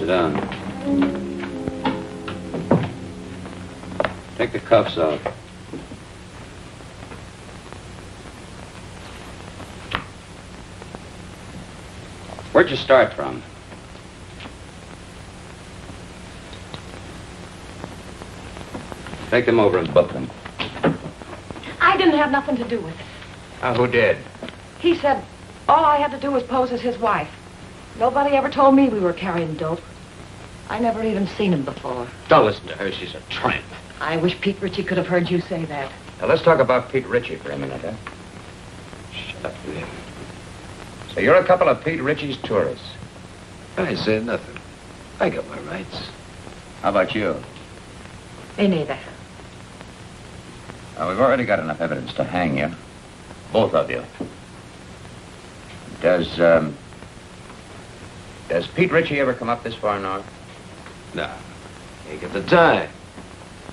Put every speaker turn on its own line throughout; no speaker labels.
Sit down. Take the cuffs off. Where'd you start from? Take them over and book them.
I didn't have nothing to do with it.
Who did?
He said all I had to do was pose as his wife. Nobody ever told me we were carrying dope. I never even seen him before.
Don't listen to her. She's a tramp.
I wish Pete Ritchie could have heard you say that.
Now, let's talk about Pete Ritchie for a minute, huh?
Shut up, will you?
So you're a couple of Pete Ritchie's tourists.
I said nothing. I got my rights.
How about you?
Me neither.
We've already got enough evidence to hang you. Both of you. Does Pete Ritchie ever come up this far north?
No. Ain't got the time.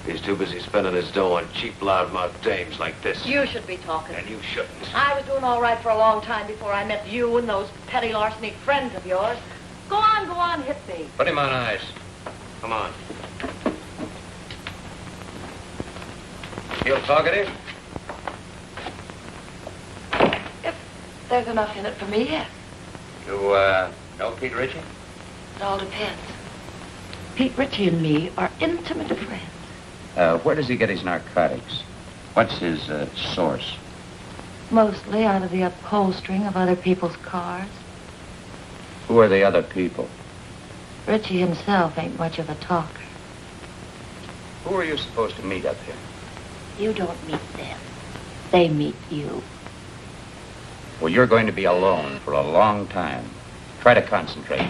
He's too busy spending his dough on cheap, loudmouth dames like this.
You should be talking.
And you shouldn't.
I was doing all right for a long time before I met you and those petty larceny friends of yours. Go on, hit me.
Put him on ice. Come on. Feel talkative?
If there's enough in it for me, yes.
You, know Pete Ritchie?
It all depends. Pete Ritchie and me are intimate friends.
Where does he get his narcotics? What's his, source?
Mostly out of the upholstering of other people's cars.
Who are the other people?
Ritchie himself ain't much of a talker.
Who are you supposed to meet up here?
You don't meet them. They meet you.
Well, you're going to be alone for a long time. Try to concentrate.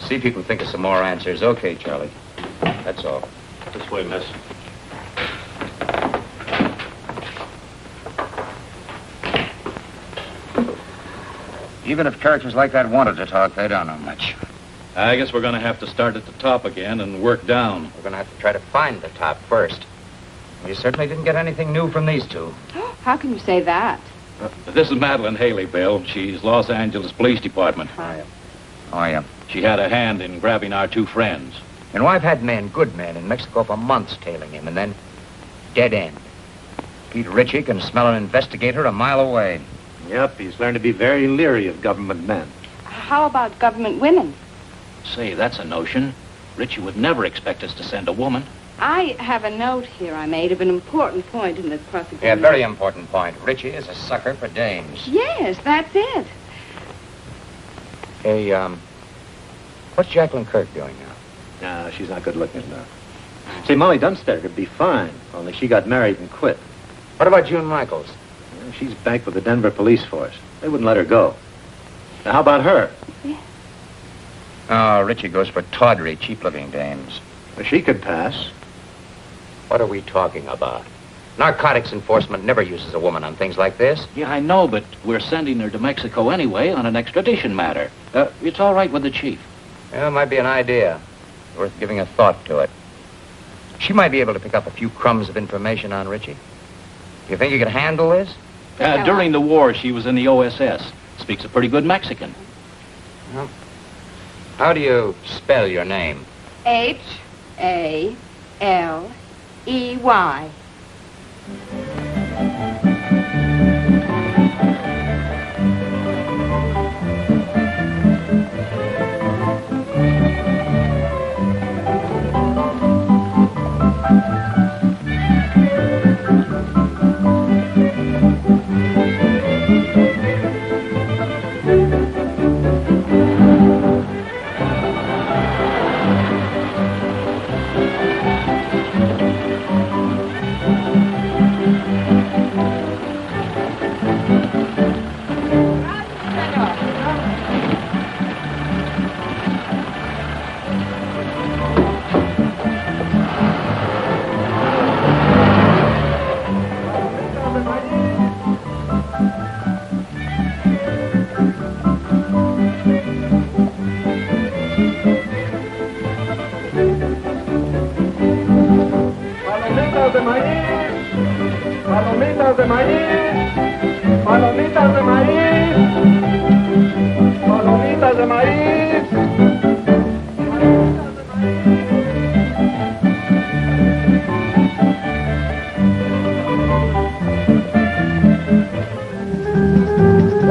See if you can think of some more answers. Okay, Charlie. That's all.
This way, miss.
Even if characters like that wanted to talk, they don't know much.
I guess we're going to have to start at the top again and work down.
We're going to have to try to find the top first. You certainly didn't get anything new from these two.
How can you say that?
This is Madeleine Haley, Bill. She's Los Angeles Police Department.
Oh, yeah.
She had a hand in grabbing our two friends.
You know, I've had men, good men, in Mexico for months tailing him, and then dead end. Pete Ritchie can smell an investigator a mile away.
Yep, he's learned to be very leery of government men.
How about government women?
Say, that's a notion. Ritchie would never expect us to send a woman.
I have a note here I made of an important point in the prosecution.
Yeah, very important point. Ritchie is a sucker for dames.
Yes, that's it.
Hey, what's Jacqueline Kirk doing now?
No, she's not good looking enough. See, Molly Dunstead would be fine, only she got married and quit.
What about June Michaels?
Well, she's back with the Denver police force. They wouldn't let her go. Now, how about her?
Yeah.
Oh, Ritchie goes for tawdry, cheap-looking dames.
Well, she could pass.
What are we talking about? Narcotics enforcement never uses a woman on things like this.
Yeah, I know, but we're sending her to Mexico anyway on an extradition matter. It's all right with the chief.
Yeah, it might be an idea. Worth giving a thought to it. She might be able to pick up a few crumbs of information on Ritchie. You think you can handle this?
During the war, she was in the OSS. Speaks a pretty good Mexican.
Well, how do you spell your name?
Haley.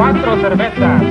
4 cervezas.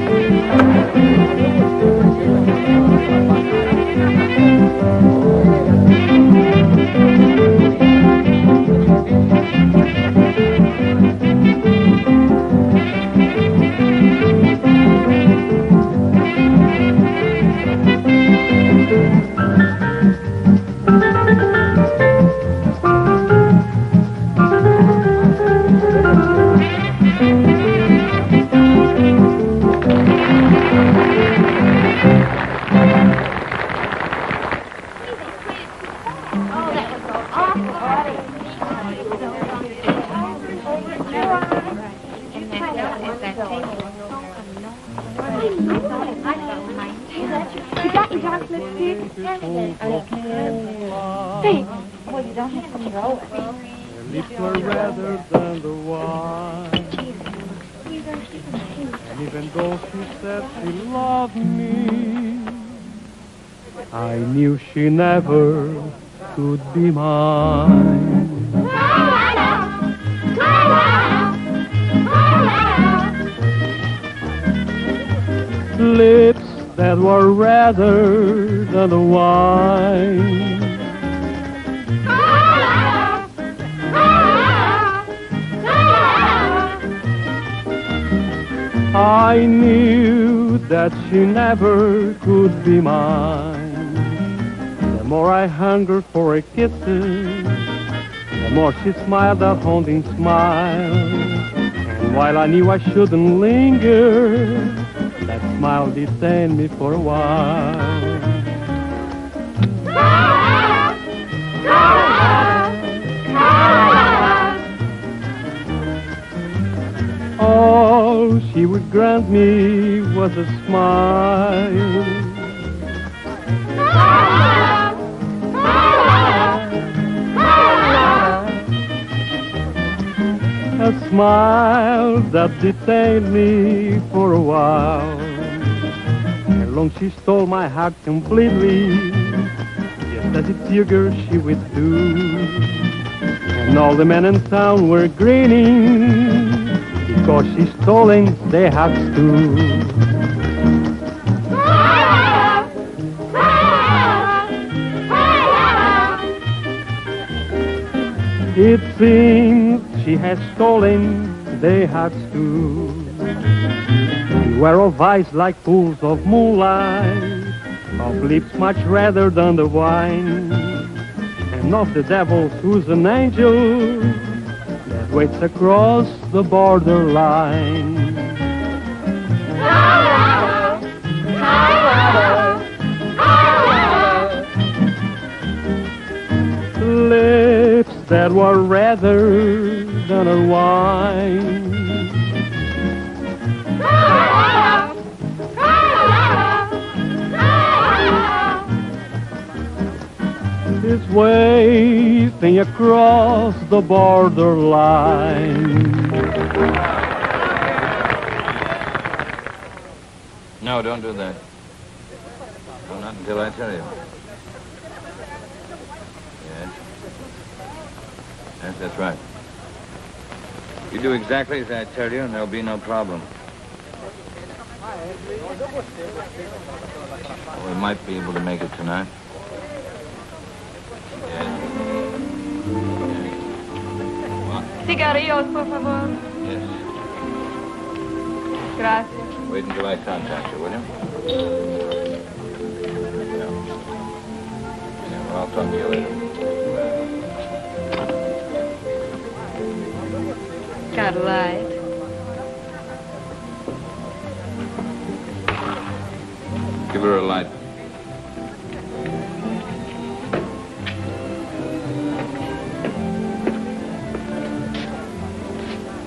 She never could be mine. Lips that were redder than the wine. I knew that she never could be mine. The more I hungered for her kisses, the more she smiled that haunting smile. And while I knew I shouldn't linger, that smile detained me for a while. All she would grant me was a smile. A smile that detained me for a while. And long she stole my heart completely, just as its eager she would do. And all the men in town were grinning, because she's stolen their hearts too. It seems she has stolen their hearts too. Beware of eyes like pools of moonlight, of lips much redder than the wine, and of the devil who's an angel that waits across the borderline. Lips that were redder than her wine. Is waving across the borderline.
No, don't do that. No, not until I tell you. Yes. Yes, that's right. You do exactly as I tell you, and there'll be no problem. Well, we might be able to make it tonight.
Cigarillos, por favor.
Yes.
Gracias.
Wait until I contact you, will you? Yeah. Well, I'll talk to you later.
Got a light?
Give her a light.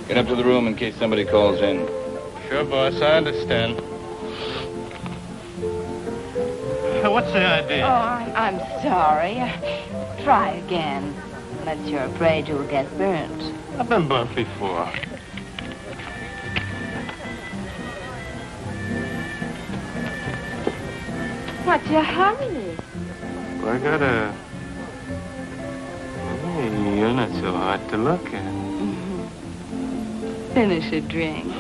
Get up to the room in case somebody calls in.
Sure, boss, I understand. What's the idea?
Oh, I'm sorry. Try again. Unless you're afraid you'll get burnt.
I've been burnt before.
What's your hurry?
Well, I gotta... Hey, you're not so hard to look at.
Finish a drink.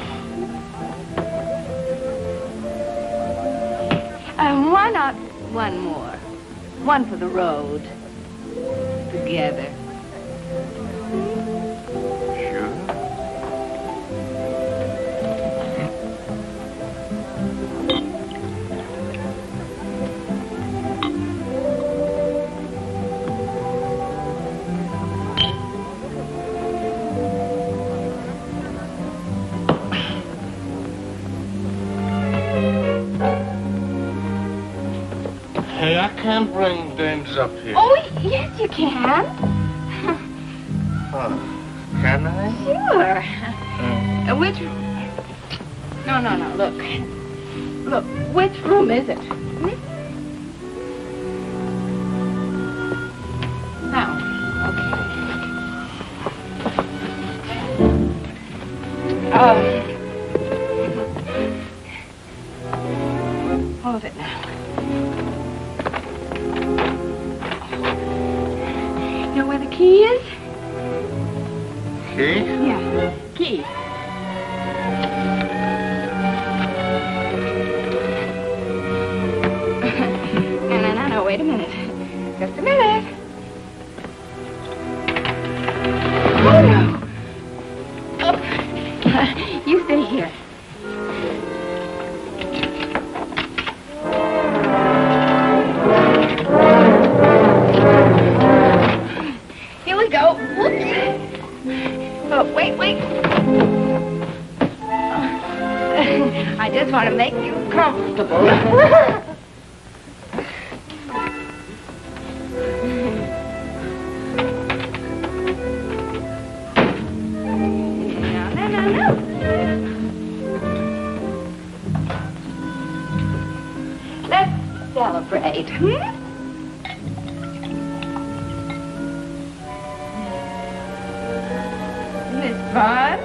Why not one more? One for the road. Together.
Sure. Hey, I can't bring dames up here.
Oh, yes, you can.
Can I?
Sure. Which... No, look. Look, which room is it? Now, okay. Hold it now. You know where the key is?
Key?
Yeah, key. No, wait a minute. Just a minute. Oh, no. Oh. You stay here. Here we go. Whoops. Oh, wait. I just want to make you comfortable. Celebrate, Isn't this fun?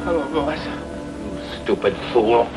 Hello, boys.
You stupid fool.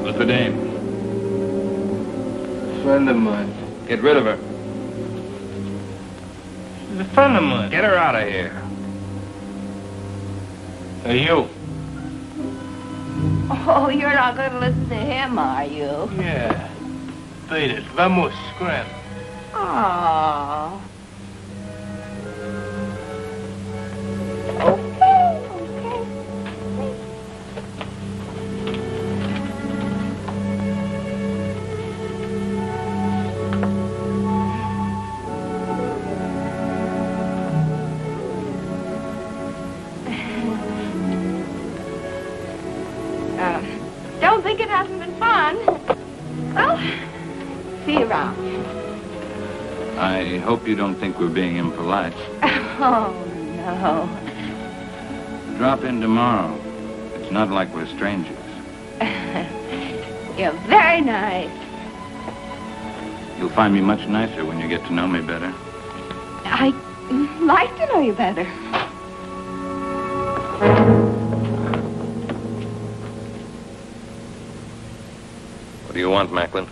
Who's the dame?
A friend of mine.
Get rid of her.
She's a friend of mine.
Get her out of here.
Hey, you.
Oh, you're not going to listen to him, are you?
Yeah. Beat it. Vamos, scram.
Oh. Okay. Don't think it hasn't been fun. Well, see you around.
I hope you don't think we're being impolite.
Oh, no.
Drop in tomorrow. It's not like we're strangers.
You're very nice.
You'll find me much nicer when you get to know me better.
I'd like to know you better.
What do you want, Macklin?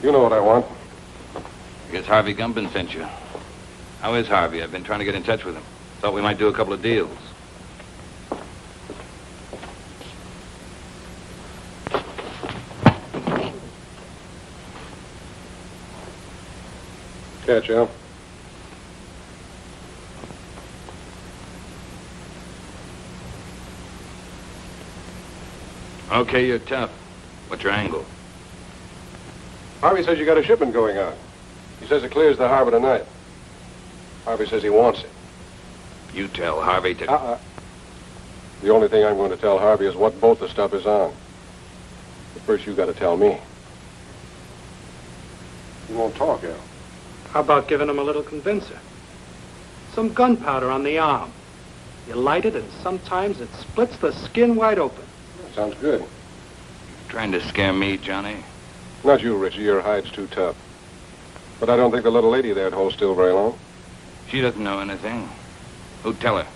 You know what I want.
I guess Harvey Gumpin sent you. How is Harvey? I've been trying to get in touch with him. Thought we might do a couple of deals.
Catch you.
Okay, you're tough. What's your angle?
Harvey says you got a shipment going on. He says it clears the harbor tonight. Harvey says he wants it.
You tell Harvey to...
The only thing I'm going to tell Harvey is what boat the stuff is on. But first you got to tell me. You won't talk, Al.
How about giving him a little convincer? Some gunpowder on the arm. You light it, and sometimes it splits the skin wide open.
Sounds good.
Trying to scare me, Johnny?
Not you, Richie. Your hide's too tough. But I don't think the little lady there'd hold still very long.
She doesn't know anything. Who'd tell her?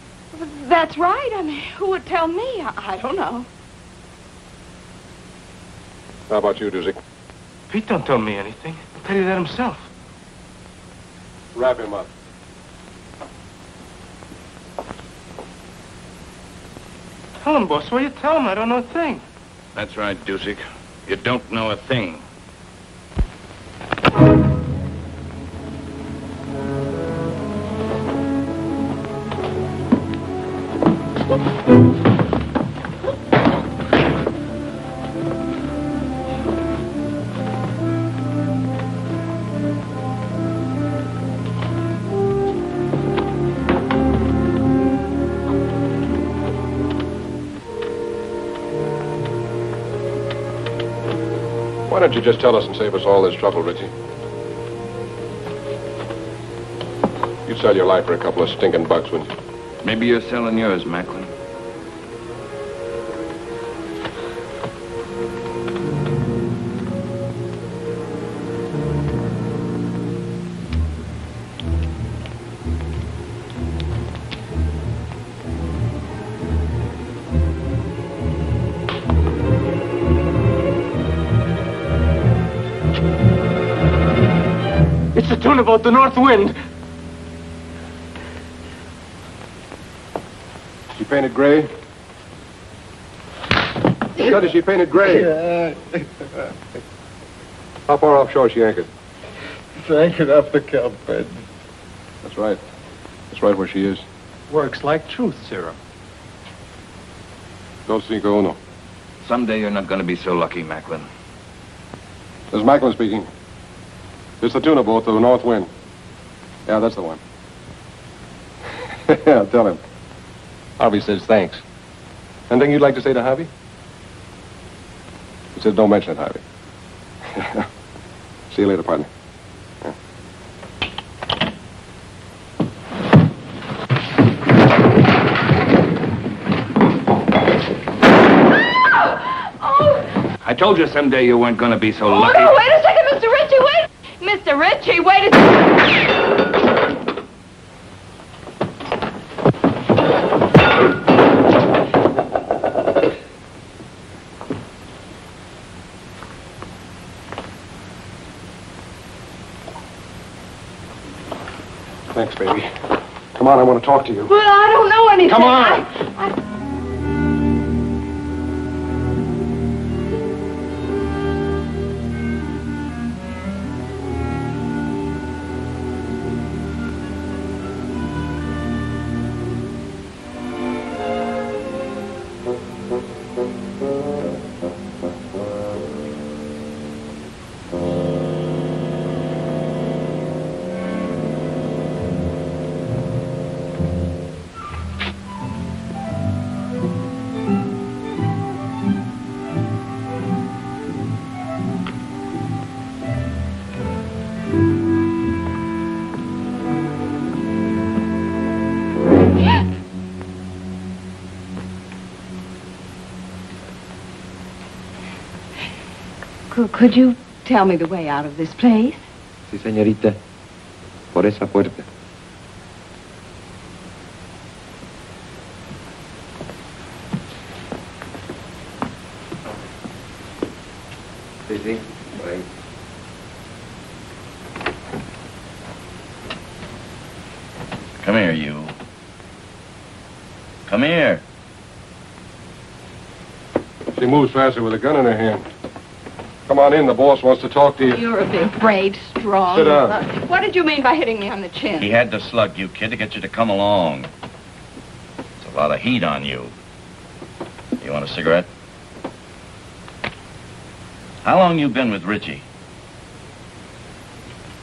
That's right. I mean, who would tell me? I don't know.
How about you, Doozy?
Pete don't tell me anything. He'll tell you that himself.
Wrap him up.
Tell him, boss. What you tell him? I don't know a thing.
That's right, Dusick. You don't know a thing.
Why don't you just tell us and save us all this trouble, Richie? You'd sell your life for a couple of stinking bucks, wouldn't you?
Maybe you're selling yours, Macklin.
It's the tune about the north wind.
She painted gray? Scott, is she painted gray? How far offshore is she anchored?
It's anchored off the kelp bed.
That's right. That's right where she is.
Works like truth serum.
Dos cinco uno.
Someday you're not going to be so lucky, Macklin.
This is Macklin speaking. It's the tuna boat, the North Wind. Yeah, that's the one. Yeah, tell him. Harvey says thanks. Anything you'd like to say to Harvey? He says don't mention it, Harvey. See you later, partner. Yeah.
I told you someday you weren't going to be so
Oh,
lucky.
no, wait a second, Mr. Ritchie, wait! Mr. Ritchie, wait a second!
on, I want to talk to you.
Well, I don't know anything.
Come on.
Could you tell me the way out of this place?
Sí, señorita. Por esa puerta. Sí, por ahí.
Come here, you. Come here.
She moves faster with a gun in her hand. Come on in, the boss wants to talk to you.
You're a big, brave, strong...
Sit down.
What did you mean by hitting me on the chin?
He had to slug you, kid, to get you to come along. It's a lot of heat on you. You want a cigarette? How long you been with Ritchie?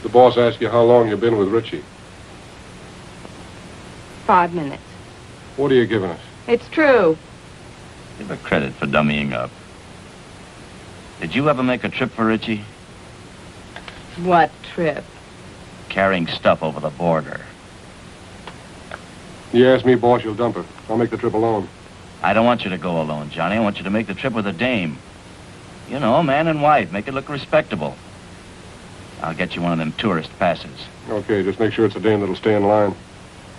The boss asked you how long you've been with Ritchie.
5 minutes.
What are you giving us?
It's true.
Give her credit for dummying up. Did you ever make a trip for Ritchie?
What trip?
Carrying stuff over the border.
You ask me, boss, you'll dump her. I'll make the trip alone.
I don't want you to go alone, Johnny. I want you to make the trip with a dame. You know, man and wife. Make it look respectable. I'll get you one of them tourist passes.
Okay, just make sure it's a dame that'll stay in line.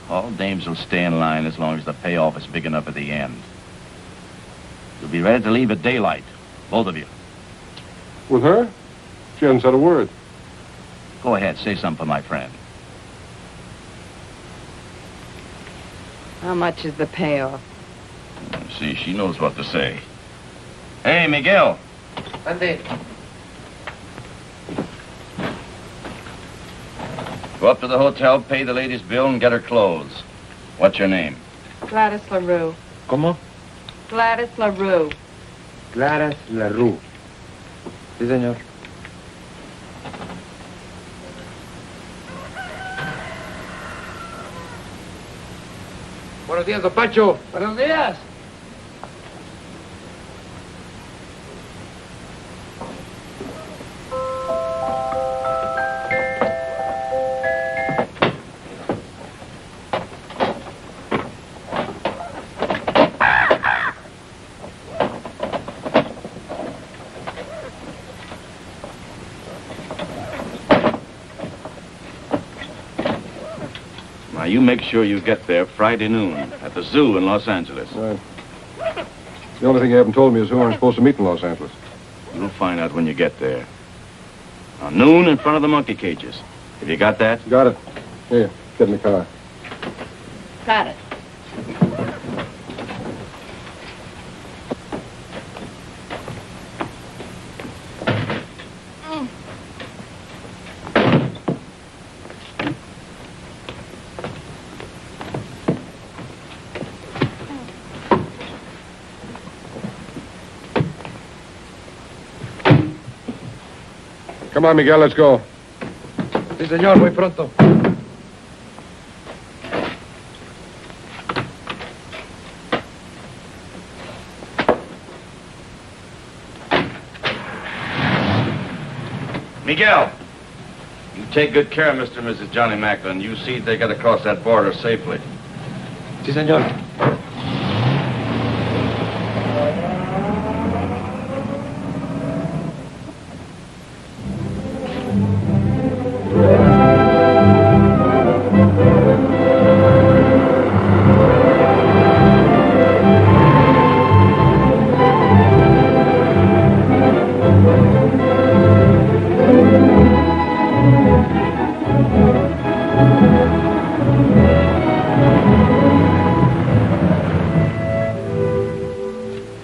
All dames will stay in line as long as the payoff is big enough at the end. You'll be ready to leave at daylight, both of you.
With her? She hasn't said a word.
Go ahead, say something for my friend.
How much is the payoff?
See, she knows what to say. Hey, Miguel.
Ande.
Go up to the hotel, pay the lady's bill, and get her clothes. What's your name?
Gladys LaRue.
¿Cómo?
Gladys LaRue.
Claras LaRue. Sí, señor.
Buenos días, don Pancho.
Buenos días.
You make sure you get there Friday noon at the zoo in Los Angeles.
Right. The only thing you haven't told me is who I'm supposed to meet in Los Angeles.
You'll find out when you get there. Now, noon in front of the monkey cages. Have you got that?
Got it. Here, get in the car.
Got it.
Come on, Miguel, let's go.
Sí, señor, muy pronto.
Miguel, you take good care of Mr. and Mrs. Johnny Macklin. You see they get across that border safely.
Sí, señor.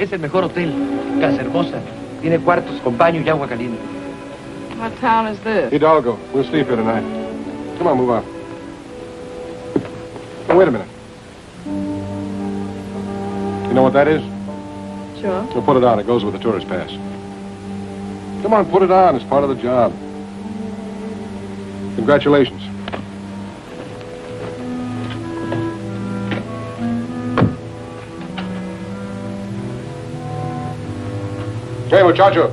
Es el mejor hotel. Casa hermosa. Tiene cuartos con baño y agua caliente.
What town is this?
Hidalgo. We'll sleep here tonight. Come on, move on. Oh, wait a minute. You know what that is?
Sure.
We'll put it on. It goes with the tourist pass. Come on, put it on. It's part of the job. Congratulations. Hey, muchacho.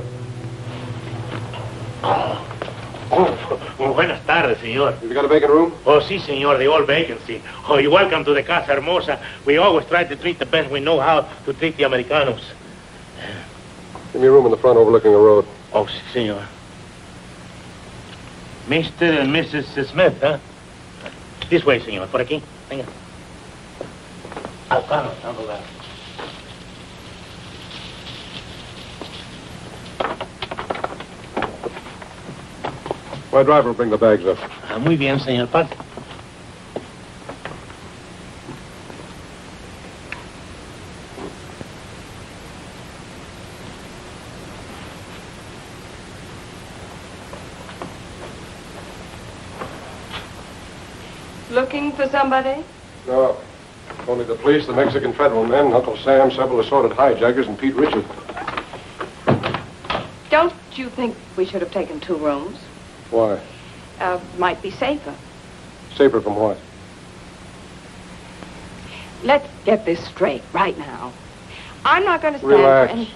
Buenas tardes, señor.
Have you got a vacant room?
Oh, sí, señor, the old vacancy. Oh, you're welcome to the Casa Hermosa. We always try to treat the best we know how to treat the Americanos.
Give me a room in the front overlooking the road.
Oh, sí, señor. Mr. and Mrs. Smith, huh? This way, señor. Por aquí. Venga. Al carro, al lugar.
My driver will bring the bags up.
Ah, muy bien, señor. Pase.
Looking for somebody?
No. Only the police, the Mexican federal men, Uncle Sam, several assorted hijackers, and Pete Ritchie.
Don't you think we should have taken 2 rooms?
Why?
Might be safer.
Safer from what?
Let's get this straight right now. I'm not going to stand
Relax.
for any...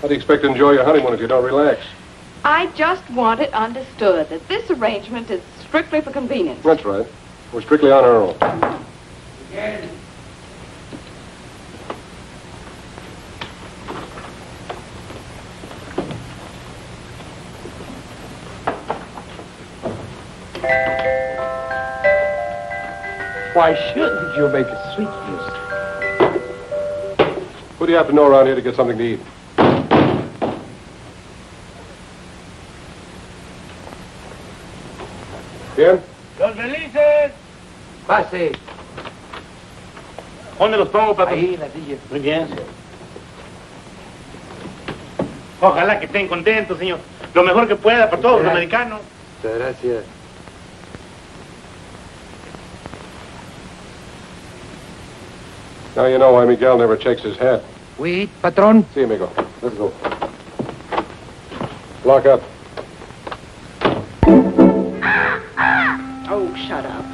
How do you expect to enjoy your honeymoon if you don't relax?
I just want it understood that this arrangement is strictly for convenience.
That's right. We're strictly on our own.
Why shouldn't you make a sweet music?
What do you have to know around here to get something to eat? Bien?
Los felices.
Pase.
¿Dónde los pongo, Pepe?
Ahí, en la silla.
Muy bien. Ojalá que estén contentos, señor. Lo mejor que pueda para todos los americanos.
Muchas gracias.
Now you know why Miguel never checks his hat.
Oui, patrón.
See, amigo. Let's go. Lock up.
Oh, shut up.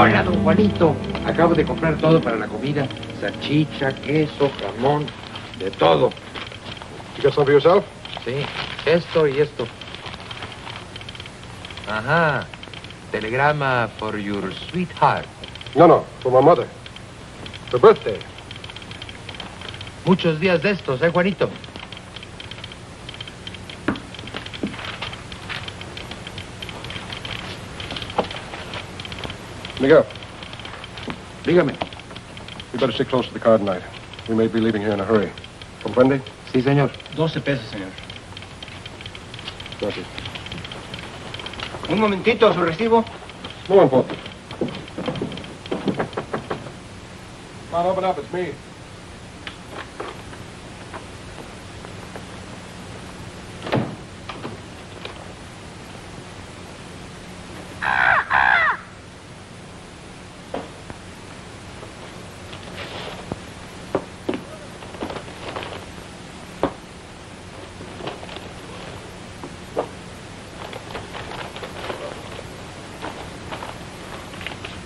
Hola, don Juanito. Acabo de comprar todo para la comida. Salchicha, queso, jamón, de todo.
You got some for yourself?
Sí, esto y esto. Ajá. Telegrama for your sweetheart.
No, for my mother. Her birthday.
Muchos días de estos, Juanito?
Miguel,
Dígame.
we better stick close to the car tonight. We may be leaving here in a hurry. ¿Comprende?
Sí, señor.
12 pesos, señor.
Gracias.
Un momentito, su recibo.
No importa. Come on, open up. It's me.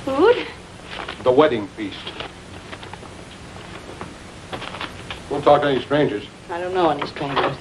Food?
The wedding feast. Won't talk to any strangers.
I don't know any strangers.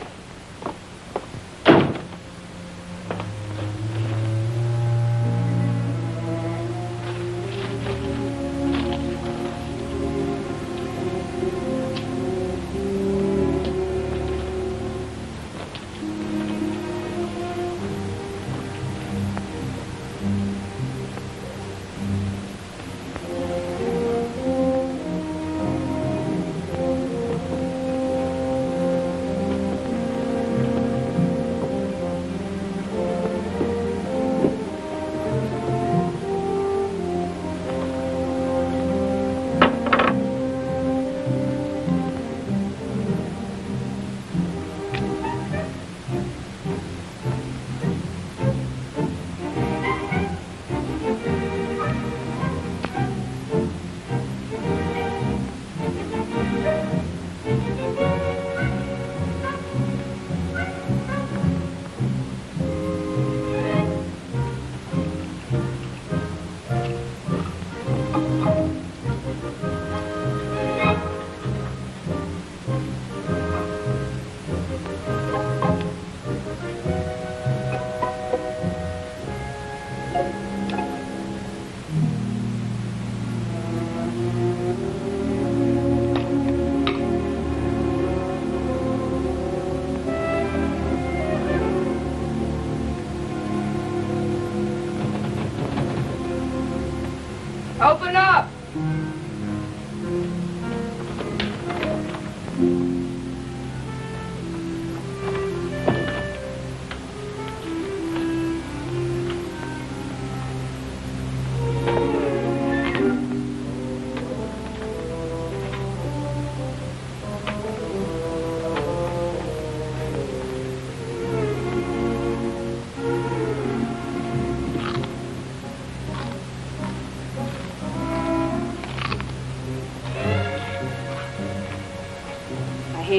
Open up!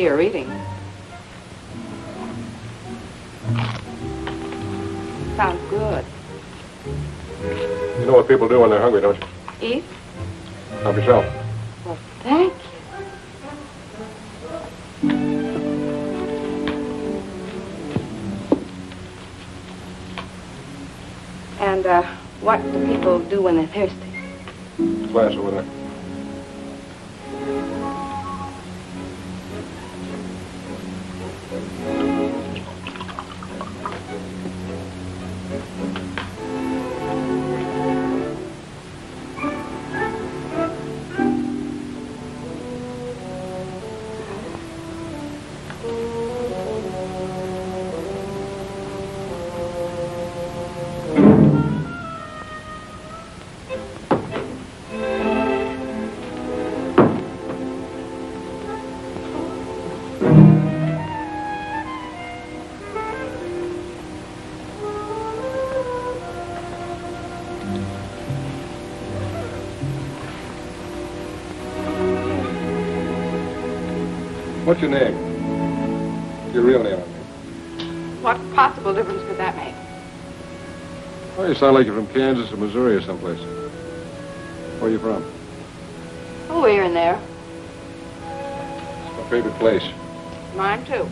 You're eating. Sounds good.
You know what people do when they're hungry, don't you?
Eat?
Help yourself.
Well, thank you. And, what do people do when they're thirsty?
Glass over there. What's your name? Your real name, I mean.
What possible difference could that make?
Oh, you sound like you're from Kansas or Missouri or someplace. Where are you from?
Oh, here and there.
It's my favorite place.
Mine, too.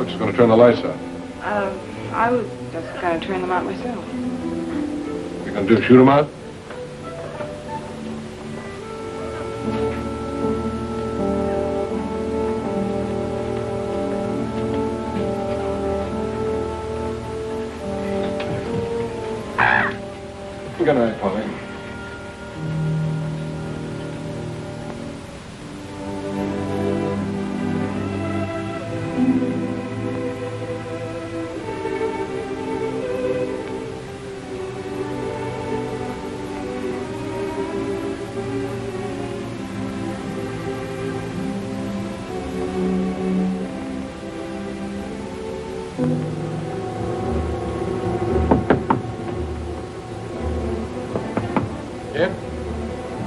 Just going to turn the lights out.
I was just going to turn them out myself.
You're going to shoot them out? Good night, Polly.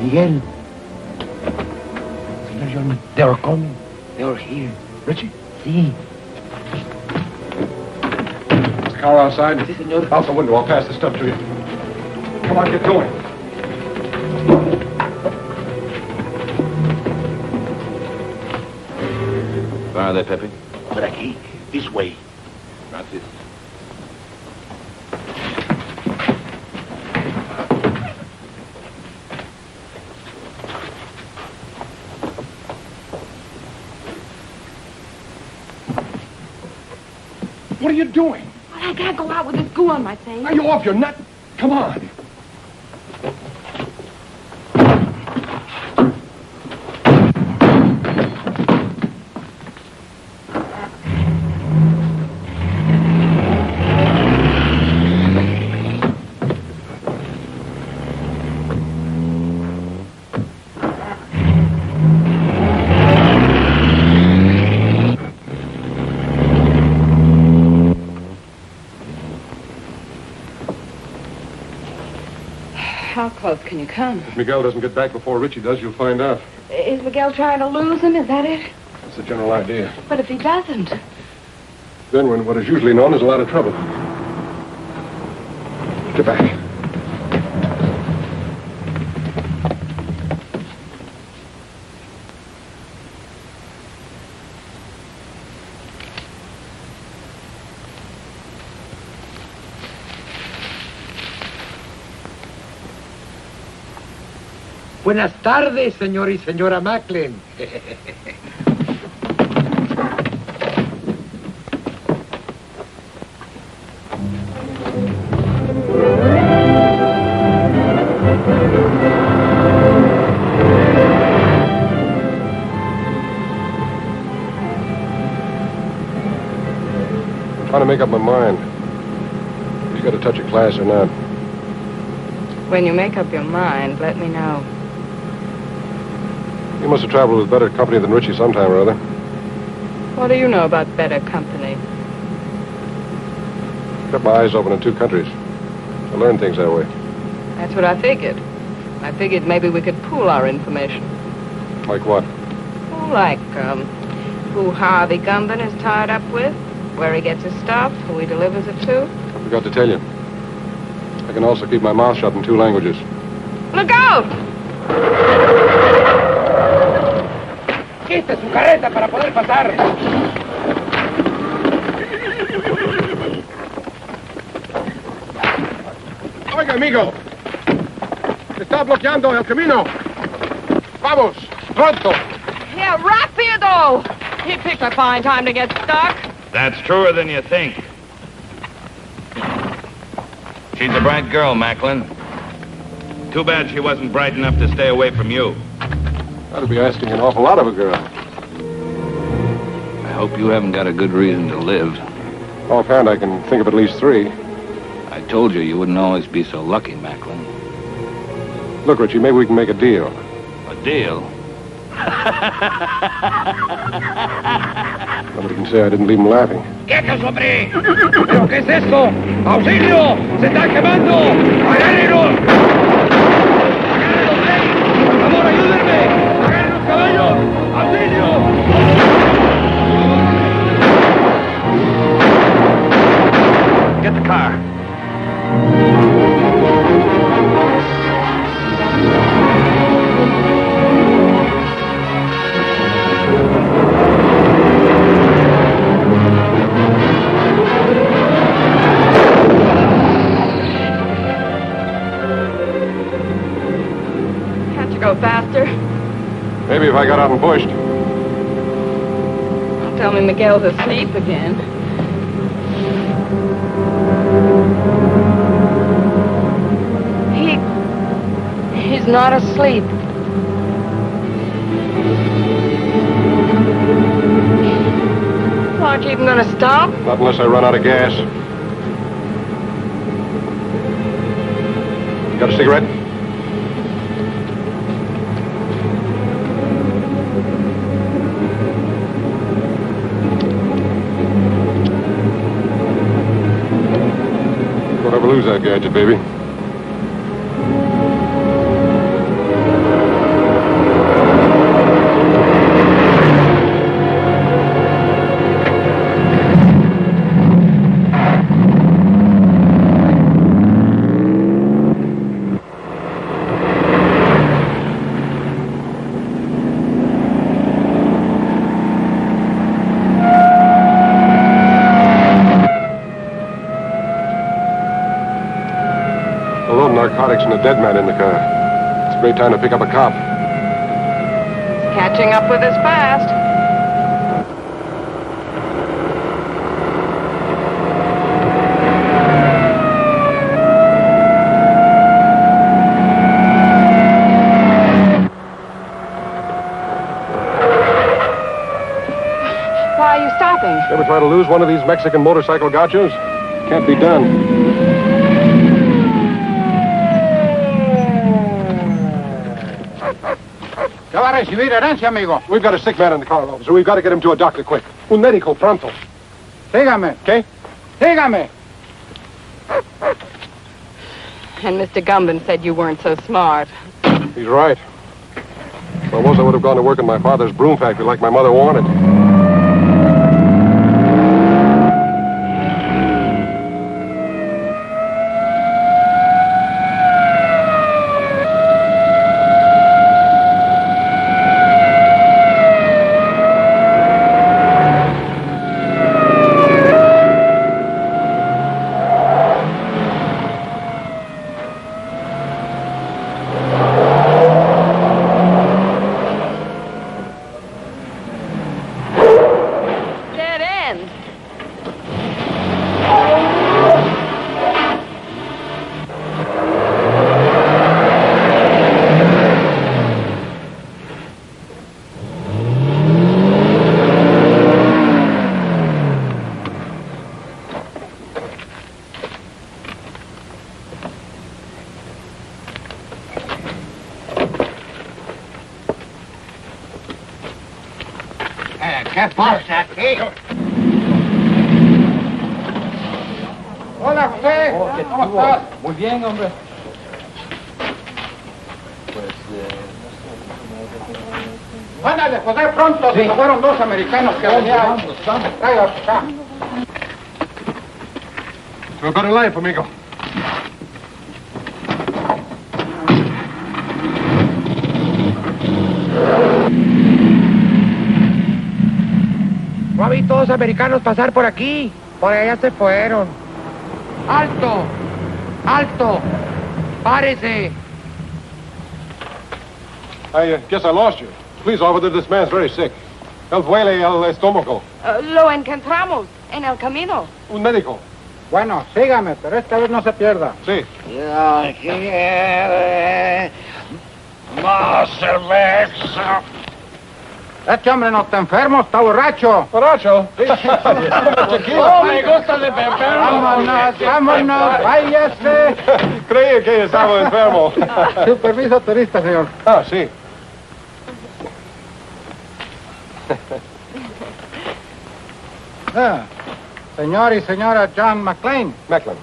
Miguel. Senor John, they are coming. They are here.
Ritchie?
See.
Is the car outside?
Si, senor.
Out the window. I'll pass the stuff to you. Come on, get going.
Where are they, Pepe?
Por aquí. This way.
Gracias. What are you doing?
I can't go out with this goo on my face.
Are you off your nut? Come on.
How close can you come?
If Miguel doesn't get back before Ritchie does, you'll find out.
Is Miguel trying to lose him? Is that it?
That's the general idea.
But if he doesn't?
Then we're in what is usually known as a lot of trouble. Get back.
Buenas tardes, señor y señora Madeleine.
I'm trying to make up my mind. You got a touch of class or not?
When you make up your mind, let me know.
You must have traveled with better company than Ritchie sometime or other.
What do you know about better company?
Kept my eyes open in two countries. I learned things that way.
That's what I figured. I figured maybe we could pool our information.
Like what?
Oh, like, who Harvey Gundon is tied up with, where he gets his stuff, who he delivers it to.
I forgot to tell you. I can also keep my mouth shut in 2 languages.
Look out!
Quite su carreta para poder pasar.
Oiga, amigo. está bloqueando el camino. Vamos, pronto.
Yeah, rápido! He picked a fine time to get stuck.
That's truer than you think. She's a bright girl, Macklin. Too bad she wasn't bright enough to stay away from you.
That'd be asking an awful lot of a girl.
I hope you haven't got a good reason to live.
Offhand, I can think of at least 3.
I told you wouldn't always be so lucky, Macklin.
Look, Richie, maybe we can make a deal.
A deal?
Nobody can say I didn't leave him laughing.
¡Quietos, hombre! ¿Pero qué es esto? ¡Auxilio! ¡Se están quemando! ¡Agárrenlos! ¡Agárrenlos, Por favor, ayúdenme! ¡Agarren los caballos! ¡Auxilio!
Get the car.
Can't you go faster?
Maybe if I got out and pushed.
Don't tell me Miguel's asleep again. He's not asleep. Aren't you even gonna stop?
Not unless I run out of gas. Got a cigarette? Don't ever lose that gadget, baby. Narcotics and a dead man in the car. It's a great time to pick up a cop.
Catching up with us fast. Why are you stopping?
Ever try to lose one of these Mexican motorcycle gauchos? Can't be done.
¿Qué va a recibir herencia, amigo?
We've got a sick man in the car, officer. We've got to get him to a doctor quick. Un médico pronto.
Sígame.
¿Qué?
Sígame.
And Mr. Gumban said you weren't so smart.
He's right. If I was, I would have gone to work in my father's broom factory like my mother wanted.
¿Qué pasa aquí? Hola, José. ¿Cómo estás?
Muy bien, hombre.
Ándale, José, pronto. Sí. Fueron 2 americanos que venían. Tráigalos acá.
So a better life, amigo.
No vi todos americanos pasar por aquí. Por allá se fueron. ¡Alto! ¡Alto! ¡Párese!
I guess I lost you. Please, officer, this man's very sick. Él duele el estómago.
Lo encontramos en el camino.
Un médico.
Bueno, sígame, pero esta vez no se pierda.
Sí.
Ya quiere más cerveza.
Este hombre no está enfermo, está borracho.
¿Borracho? Sí.
Oh, me gusta de beber.
Vámonos, vámonos, váyase.
Creí que estaba enfermo.
Su permiso turista, señor.
Ah, sí.
Ah, señor y señora John McLean.
Macklin.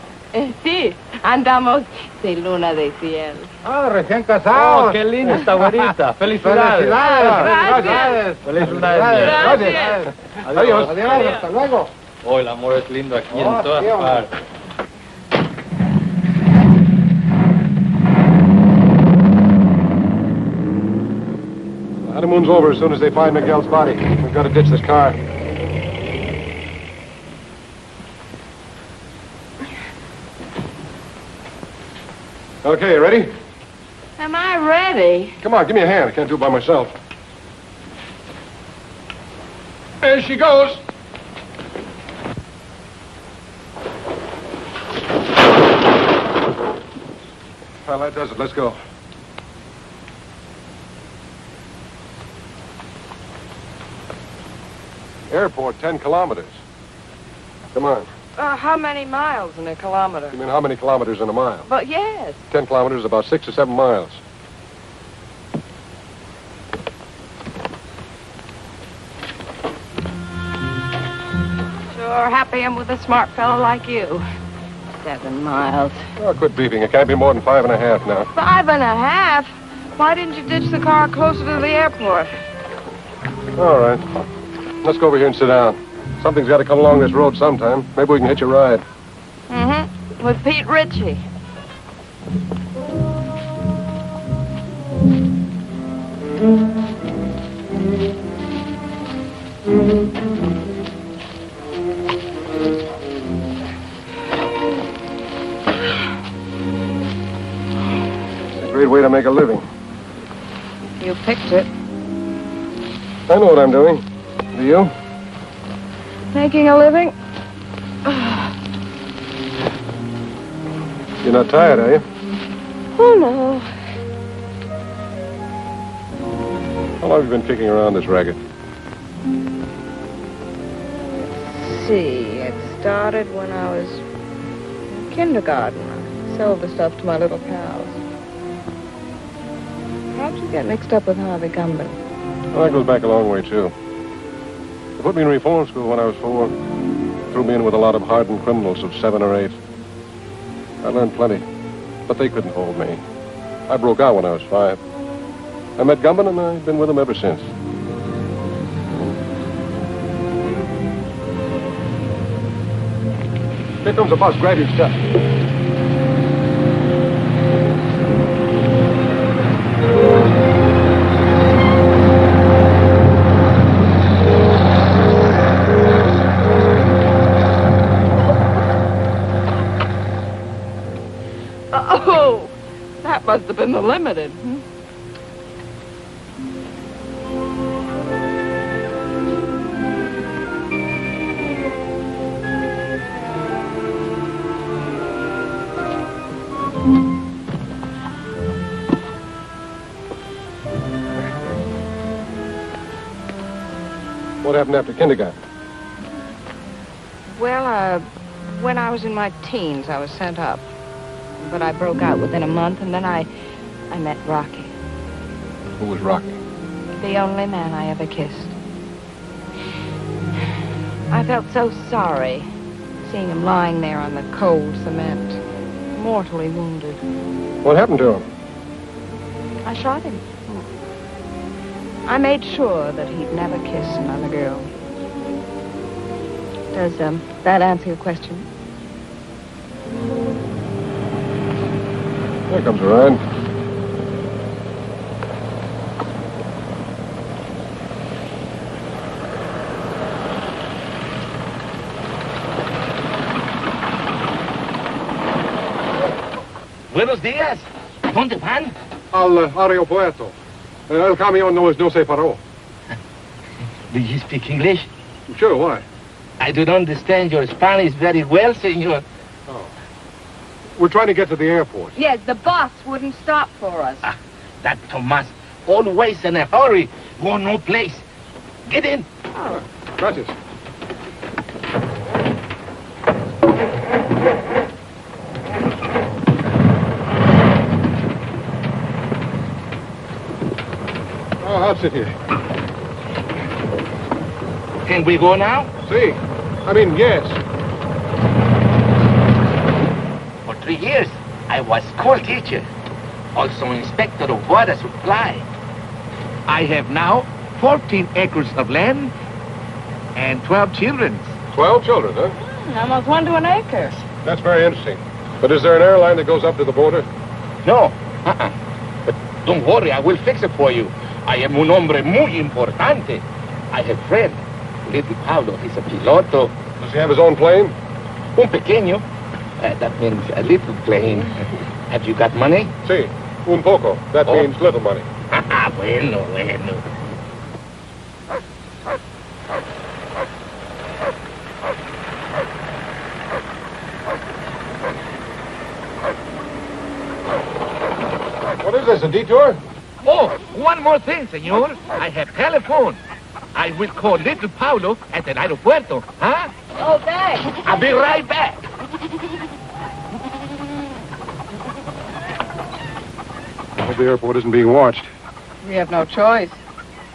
Sí, andamos sin luna de cielo.
Ah, recién casados.
Oh, qué linda esta güerita. Felicidades.
Felicidades.
Felicidades.
Gracias.
Adiós.
Adiós, hasta luego.
Oh, el amor es lindo aquí
Oh,
en todas
sí, hombre.
partes.
The honeymoon's over as soon as they find Miguel's body. We've got to ditch this car. Okay, ready?
Am I ready?
Come on, give me a hand. I can't do it by myself. There she goes. Well, that does it. Let's go. Airport, 10 kilometers. Come on.
How many miles in a kilometer?
You mean how many kilometers in a mile?
But yes.
10 kilometers is about 6 or 7 miles.
Sure happy I'm with a smart fellow like you. 7 miles.
Oh, quit beeping. It can't be more than 5.5 now.
5.5? Why didn't you ditch the car closer to the airport?
All right. Let's go over here and sit down. Something's got to come along this road sometime. Maybe we can hitch a ride.
Mm-hmm. With Pete Ritchie.
It's a great way to make a living.
You picked it.
I know what I'm doing. Do you?
Making a living?
You're not tired, are you?
Oh, no.
How long have you been kicking around this racket?
Let's see. It started when I was in kindergarten. I sold the stuff to my little pals. How'd you get mixed up with Harvey Gumby?
Well, that goes back a long way, too. They put me in reform school when I was 4. Threw me in with a lot of hardened criminals of 7 or 8. I learned plenty, but they couldn't hold me. I broke out when I was 5. I met Gumby, and I've been with him ever since. Here comes a bus. Grab your stuff.
Oh, that must have been the limited.
What happened after kindergarten?
Well, when I was in my teens, I was sent up. But I broke out within a month, and then I met Rocky.
Who was Rocky?
The only man I ever kissed. I felt so sorry seeing him lying there on the cold cement, mortally wounded.
What happened to him?
I shot him. I made sure that he'd never kiss another girl. Does that answer your question?
Here comes a ride.
Buenos días. ¿Dónde van?
Al aeropuerto. El camión no se paró.
Do you speak English?
Sure, why?
I don't understand your Spanish very well, senor.
Oh. We're trying to get to the airport.
Yes, the bus wouldn't stop for us.
That Tomas, always in a hurry, go no place. Get in.
Oh. Gracias. Oh, I'll sit here.
Can we go now?
See. I mean, yes.
For 3 years, I was school teacher, also inspector of water supply. I have now 14 acres of land and 12 children.
12 children, huh?
Almost 1 to an acre.
That's very interesting. But is there an airline that goes up to the border?
No. But don't worry, I will fix it for you. I am un hombre muy importante. I have friend. Little Pablo, he's a piloto.
Does he have his own plane?
Un pequeño. That means a little plane. Have you got money?
Sí, un poco. That means little money.
Bueno.
What is this, a detour?
Oh, one more thing, senor. I have telephone. I will call little Paulo at the aeropuerto, huh?
Oh, thanks.
I'll be right back.
I hope the airport isn't being watched.
We have no choice.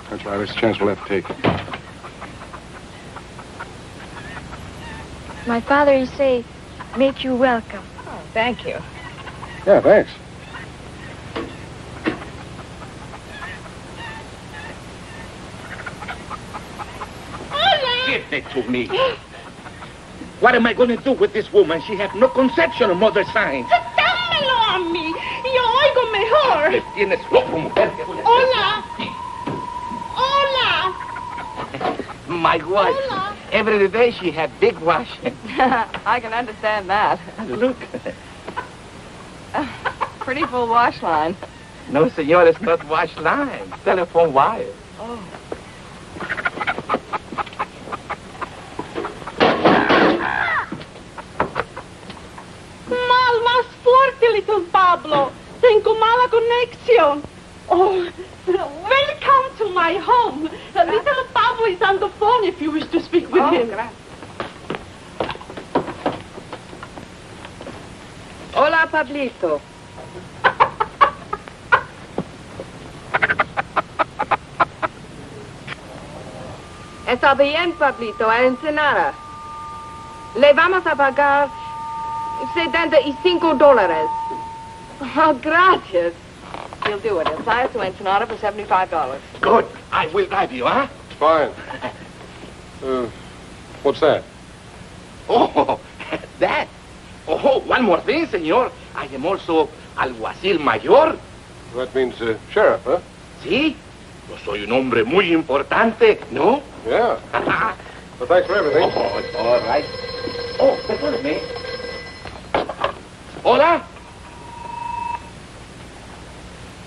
That's right, it's a chance we'll have to take.
My father, he say, make you welcome.
Oh, thank you.
Yeah, thanks.
Give it to me. What am I going to do with this woman? She has no conception of mother signs.
¡Dámelo a mí! ¡Yo oigo mejor!
Le tienes loco, mujer.
¡Hola! ¡Hola!
My wife.
Hola.
Every day she had big wash.
I can understand that.
Look.
Pretty full wash line.
No, senor, it's not wash line. Telephone wire.
Oh.
Más fuerte, little Pablo. Tengo mala conexión. Oh, welcome to my home. Little Pablo is on the phone if you wish to speak with him.
Gracias. Hola, Pablito. Está bien, Pablito, a Ensenada. Le vamos a pagar $75. Oh, gracias. He'll do it. He'll fly us to Ensenada for $75.
Good. I will drive you, huh?
Fine. What's that?
Oh, that. Oh, one more thing, senor. I am also alguacil mayor.
That means sheriff, huh?
Sí. Yo soy un hombre muy importante, ¿no?
Yeah. Well, thanks for everything.
Oh, all right. Oh, perdóneme. Hola.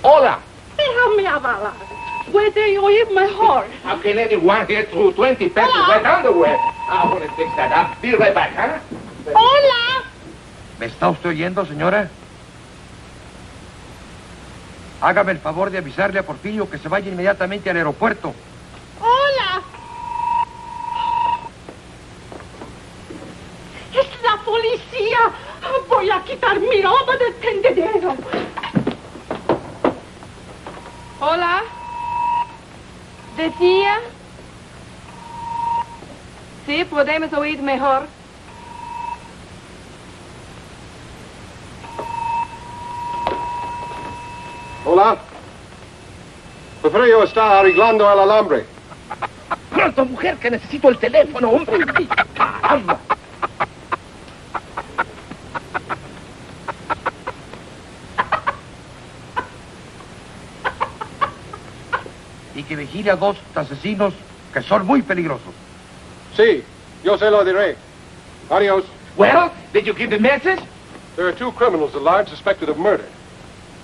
Hola.
Déjame hablar. Puede oír mejor.
How can anyone get through 20 pesos wet underwear? I want to fix that. I'll be right back, huh?
Hola.
¿Me está usted oyendo, señora? Hágame el favor de avisarle a Porfirio que se vaya inmediatamente al aeropuerto.
Hola. Es la policía. Voy a quitar mi ropa del tendedero.
Hola. ¿Decía? Sí, podemos oír mejor.
Hola. Porfirio está arreglando el alambre.
Pronto, mujer, que necesito el teléfono, hombre. Caramba.
Y que vigile a 2 asesinos que son muy peligrosos.
Sí, yo se lo diré. Adios.
Well, did you give the message?
There are 2 criminals at large suspected of murder.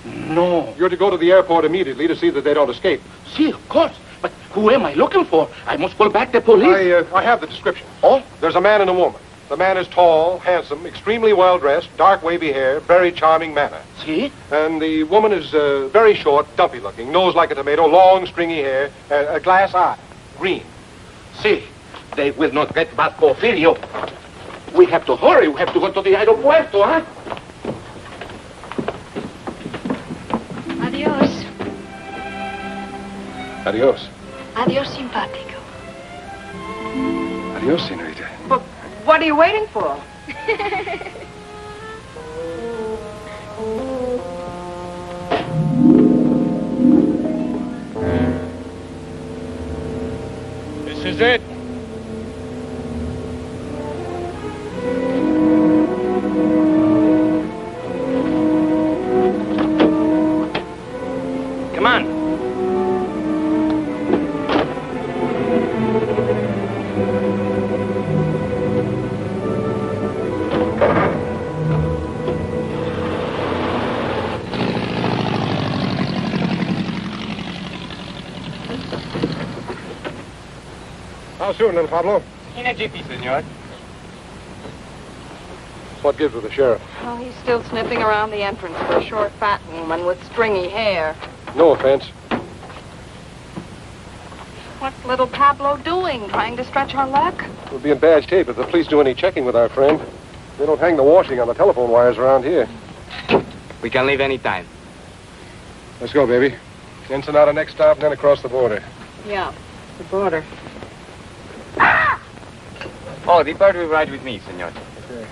No.
You're to go to the airport immediately to see that they don't escape.
See, of course. But who am I looking for? I must call back the police.
I have the description.
Oh?
There's a man and a woman. The man is tall, handsome, extremely well-dressed, dark wavy hair, very charming manner.
See?
And the woman is very short, dumpy-looking, nose like a tomato, long, stringy hair, a glass eye, green.
See, they will not get back Porfirio. We have to hurry. We have to go to the aeropuerto, huh?
Adios.
Adios.
Adios, simpático.
Adios, señorita.
But what are you waiting for?
This is it.
Come on.
How soon, little Pablo?
In a jiffy, senor.
What gives with the sheriff?
Oh, he's still sniffing around the entrance for a short, fat woman with stringy hair.
No offense.
What's little Pablo doing? Trying to stretch our luck?
We'll be in bad shape if the police do any checking with our friend. They don't hang the washing on the telephone wires around here.
We can leave any time.
Let's go, baby. Ensenada next stop, and then across the border.
Yeah, the border.
Oh, the bird will ride with me, senor.
Okay.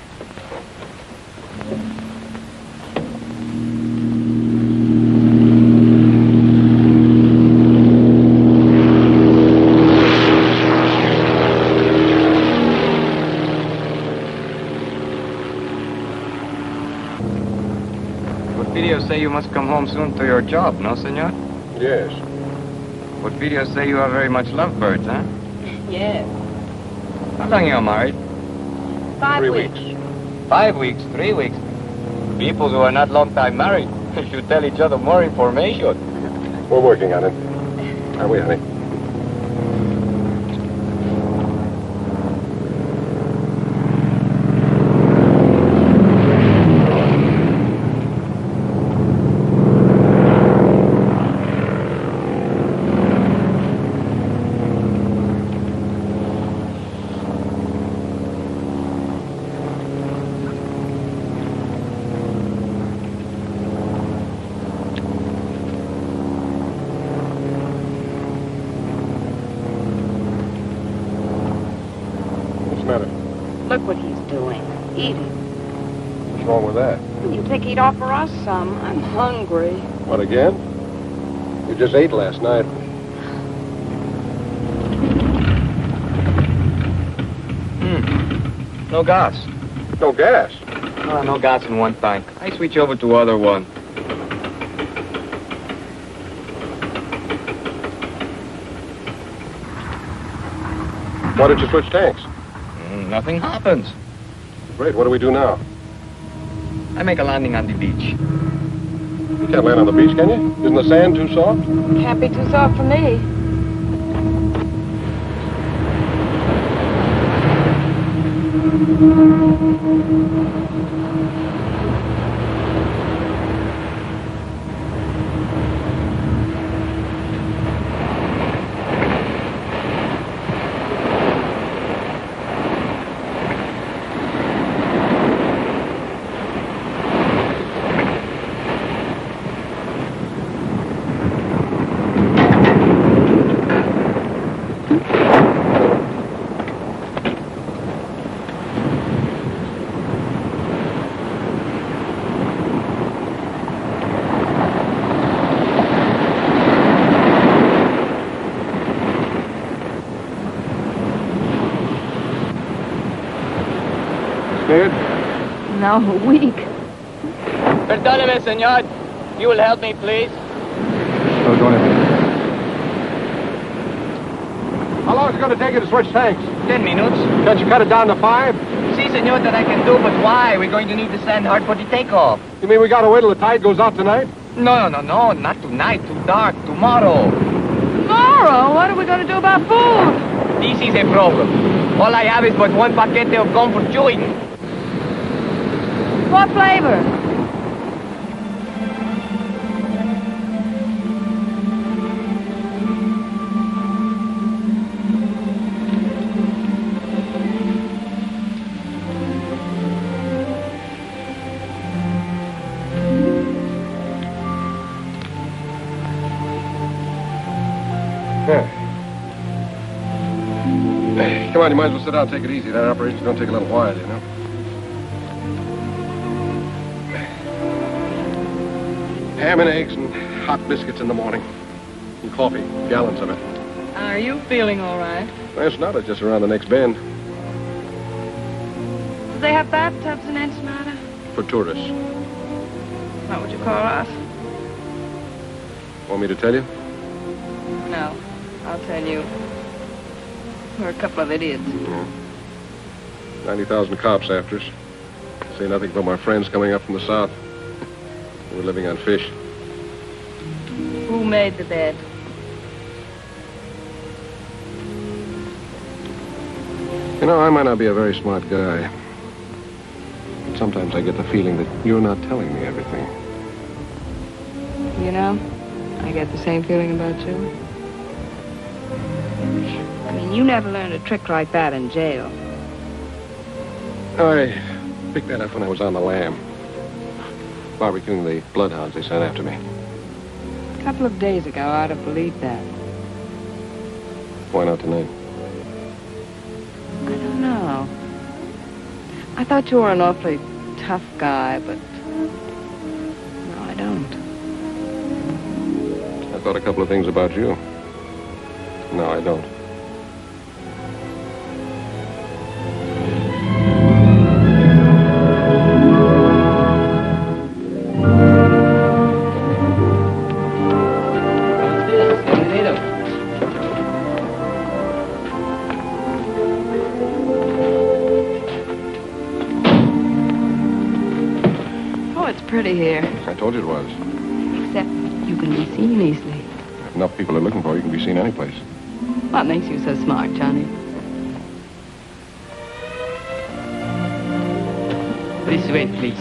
Porfirio say you must come home soon to your job, no, senor?
Yes.
Porfirio say you are very much lovebirds, huh?
Yes.
How long you are married?
5
3
weeks.
weeks.
5 weeks, 3 weeks. People who are not long time married should tell each other more information.
We're working on it. Are we, honey?
Look what he's doing. Eating.
What's wrong with that?
You think he'd offer us some? I'm hungry.
What, again? You just ate last night.
No gas.
No gas?
Oh, no gas in one tank. I switch over to other one.
Why did you switch tanks?
Nothing happens.
Great, what do we do now?
I make a landing on the beach.
You can't land on the beach, can you? Isn't the sand too soft?
Can't be too soft for me.
Scared?
No, weak.
Perdóneme, senor. You will help me, please.
No, go ahead. How long is it going to take you to switch tanks?
10 minutes.
Can't you cut it down to 5?
Si, senor, that I can do, but why? We're going to need the sand hard for the takeoff.
You mean we got to wait till the tide goes out tonight?
No, not tonight. Too dark. Tomorrow.
Tomorrow? What are we going to do about food?
This is a problem. All I have is but one paquete of comfort chewing.
What flavor?
Come on, you might as well sit down and take it easy. That operation's going to take a little while, you know. Ham and eggs and hot biscuits in the morning. And coffee, gallons of it.
Are you feeling all right?
It's not. It's just around the next bend.
Do they have bathtubs in Ensenada?
For tourists.
What would you call us?
Want me to tell you?
No, I'll tell you. We're a couple of idiots.
Yeah. 90,000 cops after us. Say nothing but my friends coming up from the south. We're living on fish.
Who made the bed?
You know, I might not be a very smart guy. But sometimes I get the feeling that you're not telling me everything.
You know, I get the same feeling about you. I mean, you never learned a trick like that in jail.
I picked that up when I was on the lam. Barbecuing the bloodhounds they sent after me.
A couple of days ago, I'd have believed that.
Why not tonight?
I don't know. I thought you were an awfully tough guy, but... no, I don't.
I thought a couple of things about you. No, I don't.
Pretty here.
I told you it was.
Except you can be seen easily.
If enough people are looking for you, can be seen any place.
What makes you so smart, Johnny?
This way, please.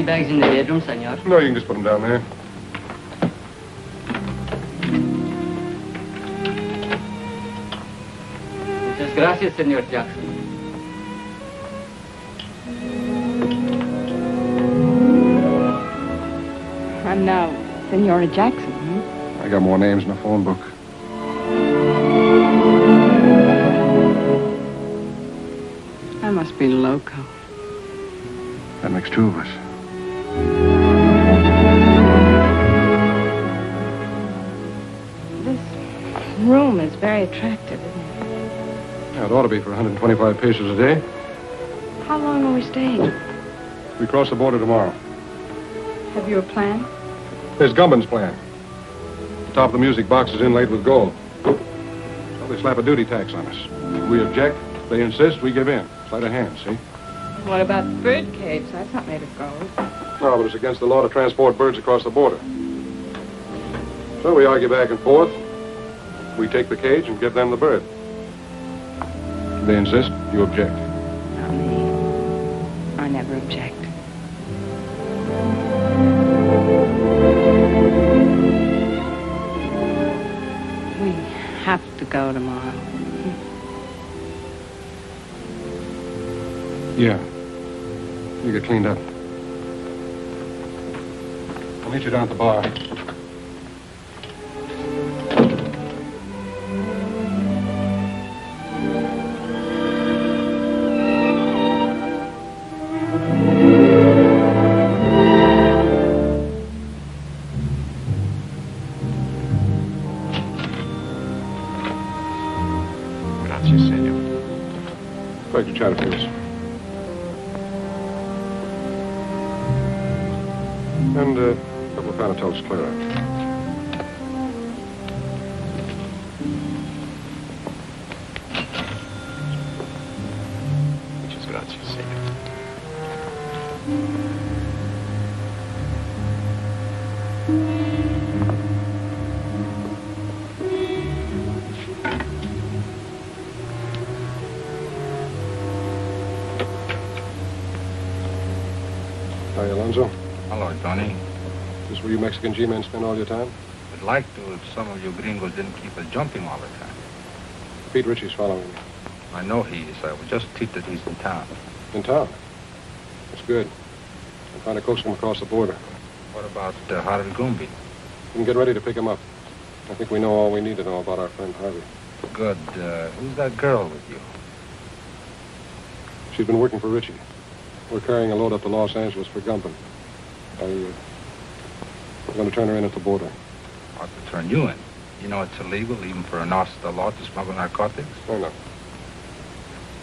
Bags in the bedroom, senor.
No, you can just put them down there.
Muchas gracias, senor Jackson.
I'm now Senora Jackson,
I got more names in the phone book.
I must be loco.
That makes two of us.
Room is very attractive, isn't it?
Yeah, it ought to be for 125 pesos a day.
How long are we staying?
We cross the border tomorrow.
Have you a plan?
There's Gumman's plan. The top of the music box is inlaid with gold. Well, they slap a duty tax on us. We object, they insist, we give in. Sleight of hand, see?
What about the bird cage? That's not made of gold.
No, but it's against the law to transport birds across the border. So we argue back and forth. We take the cage and give them the bird. They insist, you object.
Not me. I never object. We have to go tomorrow.
Yeah. You get cleaned up. I'll meet you down at the bar. Inspector Chatterfield's. And a couple of Panatel's Clara.
Muchas gracias, señor.
Hi, Alonzo.
Hello, Johnny.
Is this where you Mexican G-men spend all your time?
I'd like to if some of you gringos didn't keep us jumping all the time.
Pete Ritchie's following me.
I know he is. I was just told that he's in town.
In town? That's good. I'm trying to coax him across the border.
What about Harvey Gumby?
We can get ready to pick him up. I think we know all we need to know about our friend Harvey.
Good. Who's that girl with you?
She's been working for Ritchie. We're carrying a load up to Los Angeles for Gumpin. I'm going to turn her in at the border.
Ought to turn you in. You know it's illegal, even for an officer of the law, to smuggle narcotics?
Oh, no.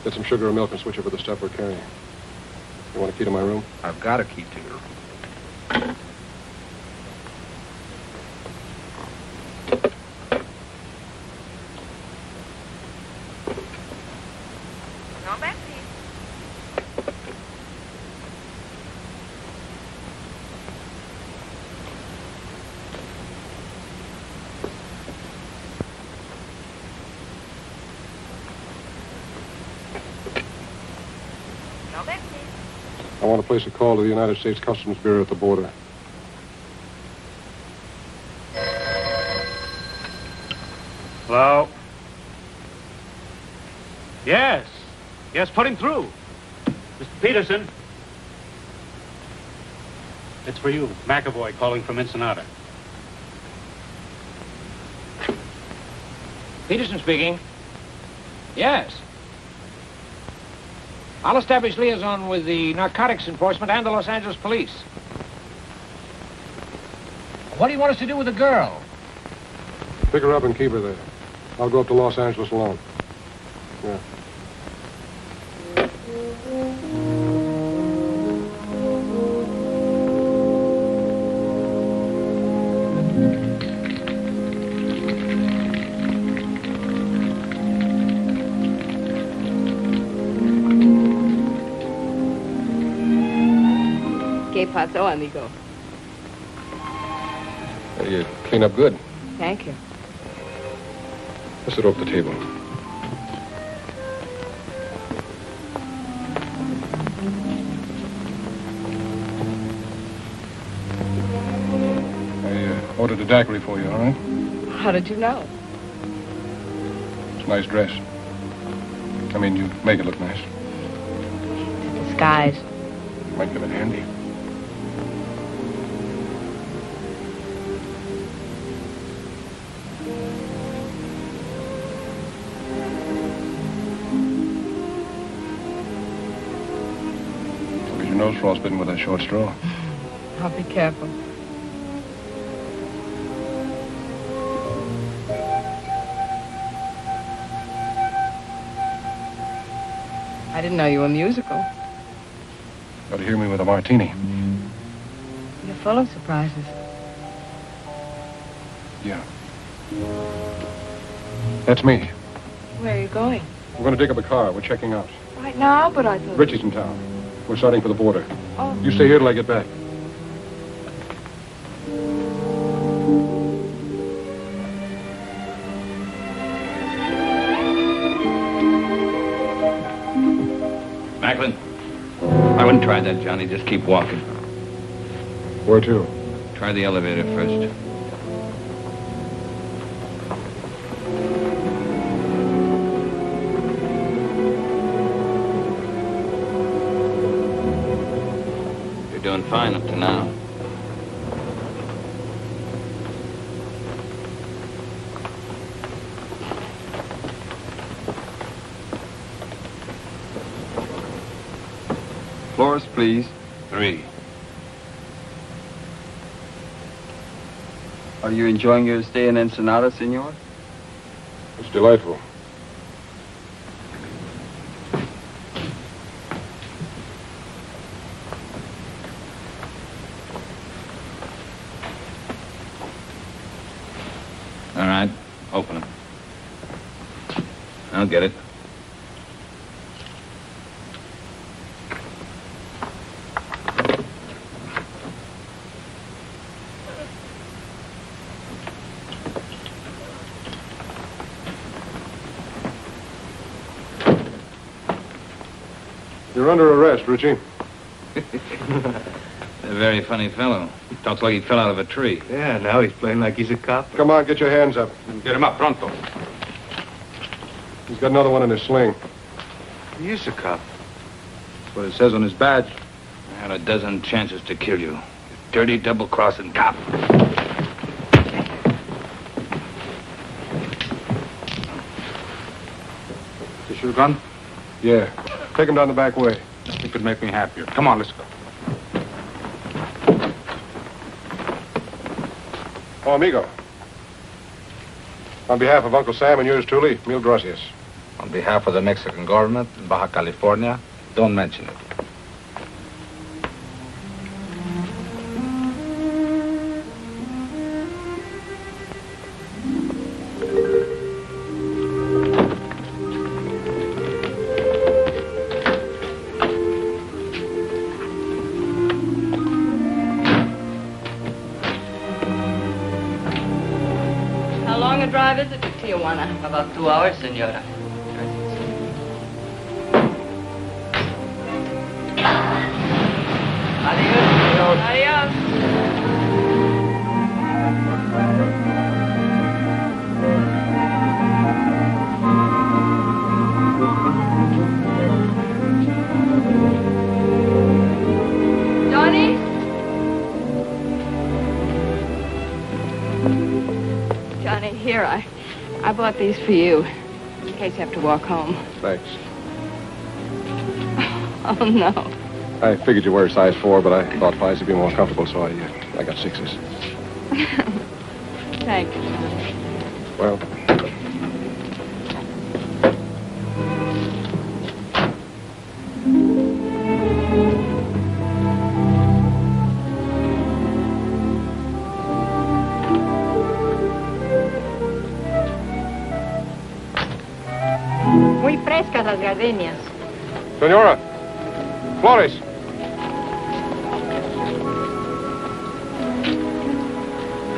Get some sugar or milk and switch over the stuff we're carrying. You want a key to my room?
I've got a key to your room.
I want to place a call to the United States Customs Bureau at the border.
Hello? Yes. Yes, put him through. Mr. Peterson. It's for you. McAvoy calling from Ensenada.
Peterson speaking. Yes. I'll establish liaison with the narcotics enforcement and the Los Angeles police. What do you want us to do with the girl?
Pick her up and keep her there. I'll go up to Los Angeles alone. Yeah.
¿Qué pasó, amigo?
You clean up good.
Thank you.
Let's sit off the table. I ordered a daiquiri for you, all right?
How did you know?
It's a nice dress. I mean, you make it look nice.
It's a disguise.
Might come in handy. Look at your nose frostbitten with that short straw.
I'll be careful. I didn't know you were musical.
Got to hear me with a martini.
You're full of surprises.
Yeah. That's me.
Where are you going?
We're going to dig up a car. We're checking out.
Right now, but I thought...
Ritchie's in town. We're starting for the border.
Oh.
You stay here till I get back.
Macklin, I wouldn't try that, Johnny. Just keep walking.
Where to?
Try the elevator first. You're doing fine up to now.
Floors, please.
3.
Are you enjoying your stay in Ensenada, senor?
It's delightful.
All right, open it. I'll get it.
You're under arrest, Ritchie.
A very funny fellow. He talks like he fell out of a tree.
Yeah, now he's playing like he's a cop.
Come on, get your hands up.
Get him up, pronto.
He's got another one in his sling.
He is a cop.
That's what it says on his badge. I had a dozen chances to kill you. You dirty, double-crossing cop. This your gun?
Yeah. Take him down the back way.
It could make me happier. Come on, let's go.
Oh, amigo. On behalf of Uncle Sam and yours truly, mil gracias.
On behalf of the Mexican government in Baja California, don't mention it.
How long a drive is it to Tijuana?
About 2 hours, senora. Adios.
Adios. Johnny? Johnny, here, I bought these for you, in case you have to walk home.
Thanks.
Oh, no.
I figured you were a size 4, but I thought 5s would be more comfortable, so I got 6s.
Thank you, Johnny.
Well,
Muy frescas las gardenias.
Senora, Flores.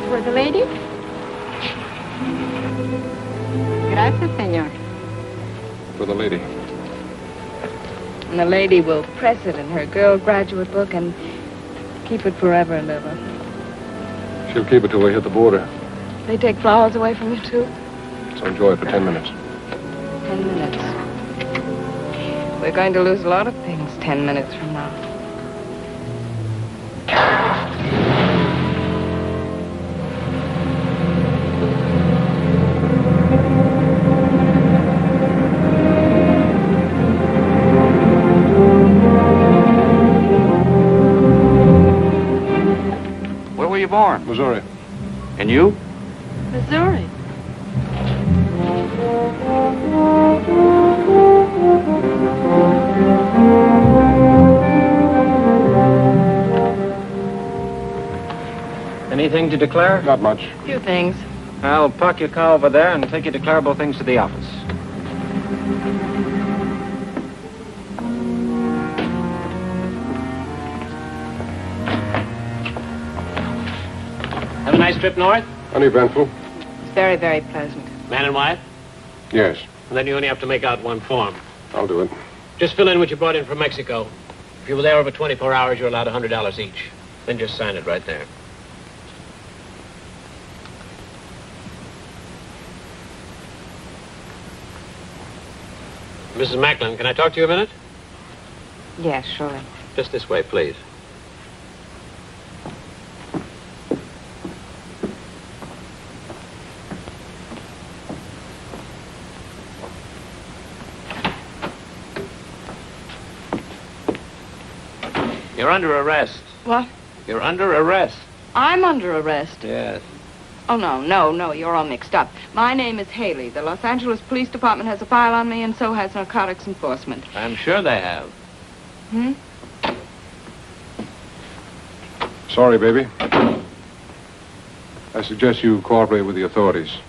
For the lady? Gracias, señor.
For the lady.
And the lady will press it in her girl graduate book and keep it forever and ever.
She'll keep it till we hit the border.
They take flowers away from you, too?
So enjoy it for 10 minutes.
10 minutes. We're going to lose a lot of things 10 minutes from now.
Where were you born?
Missouri.
And you?
Missouri.
Anything to declare?
Not much.
Few things.
I'll park your car over there and take your declarable things to the office. Have a nice trip north?
Uneventful.
It's very, very pleasant.
Man and wife?
Yes.
And then you only have to make out one form.
I'll do it.
Just fill in what you brought in from Mexico. If you were there over 24 hours, you're allowed $100 each. Then just sign it right there. Mrs. Macklin, can I talk to you a minute?
Yes, surely.
Just this way, please. You're under arrest.
What?
You're under arrest.
I'm under arrest.
Yes.
Oh, no, you're all mixed up. My name is Haley. The Los Angeles Police Department has a file on me, and so has Narcotics Enforcement.
I'm sure they have.
Hmm?
Sorry, baby. I suggest you cooperate with the authorities.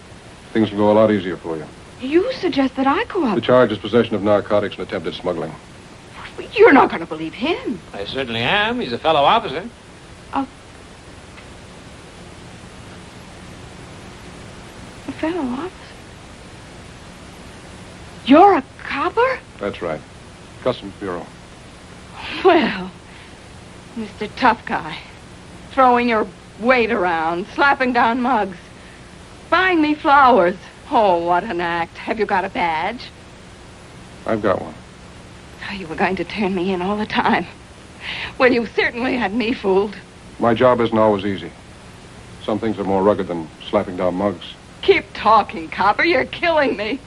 things will go a lot easier for you.
You suggest that I go up.
The charge is possession of narcotics and attempted smuggling.
You're not going to believe him.
I certainly am. He's a fellow officer.
A fellow officer? You're a copper?
That's right. Customs Bureau.
Well, Mr. Tough Guy, throwing your weight around, slapping down mugs, buying me flowers. Oh, what an act. Have you got a badge?
I've got one.
Oh, you were going to turn me in all the time. Well, you certainly had me fooled.
My job isn't always easy. Some things are more rugged than slapping down mugs.
Keep talking, copper. You're killing me.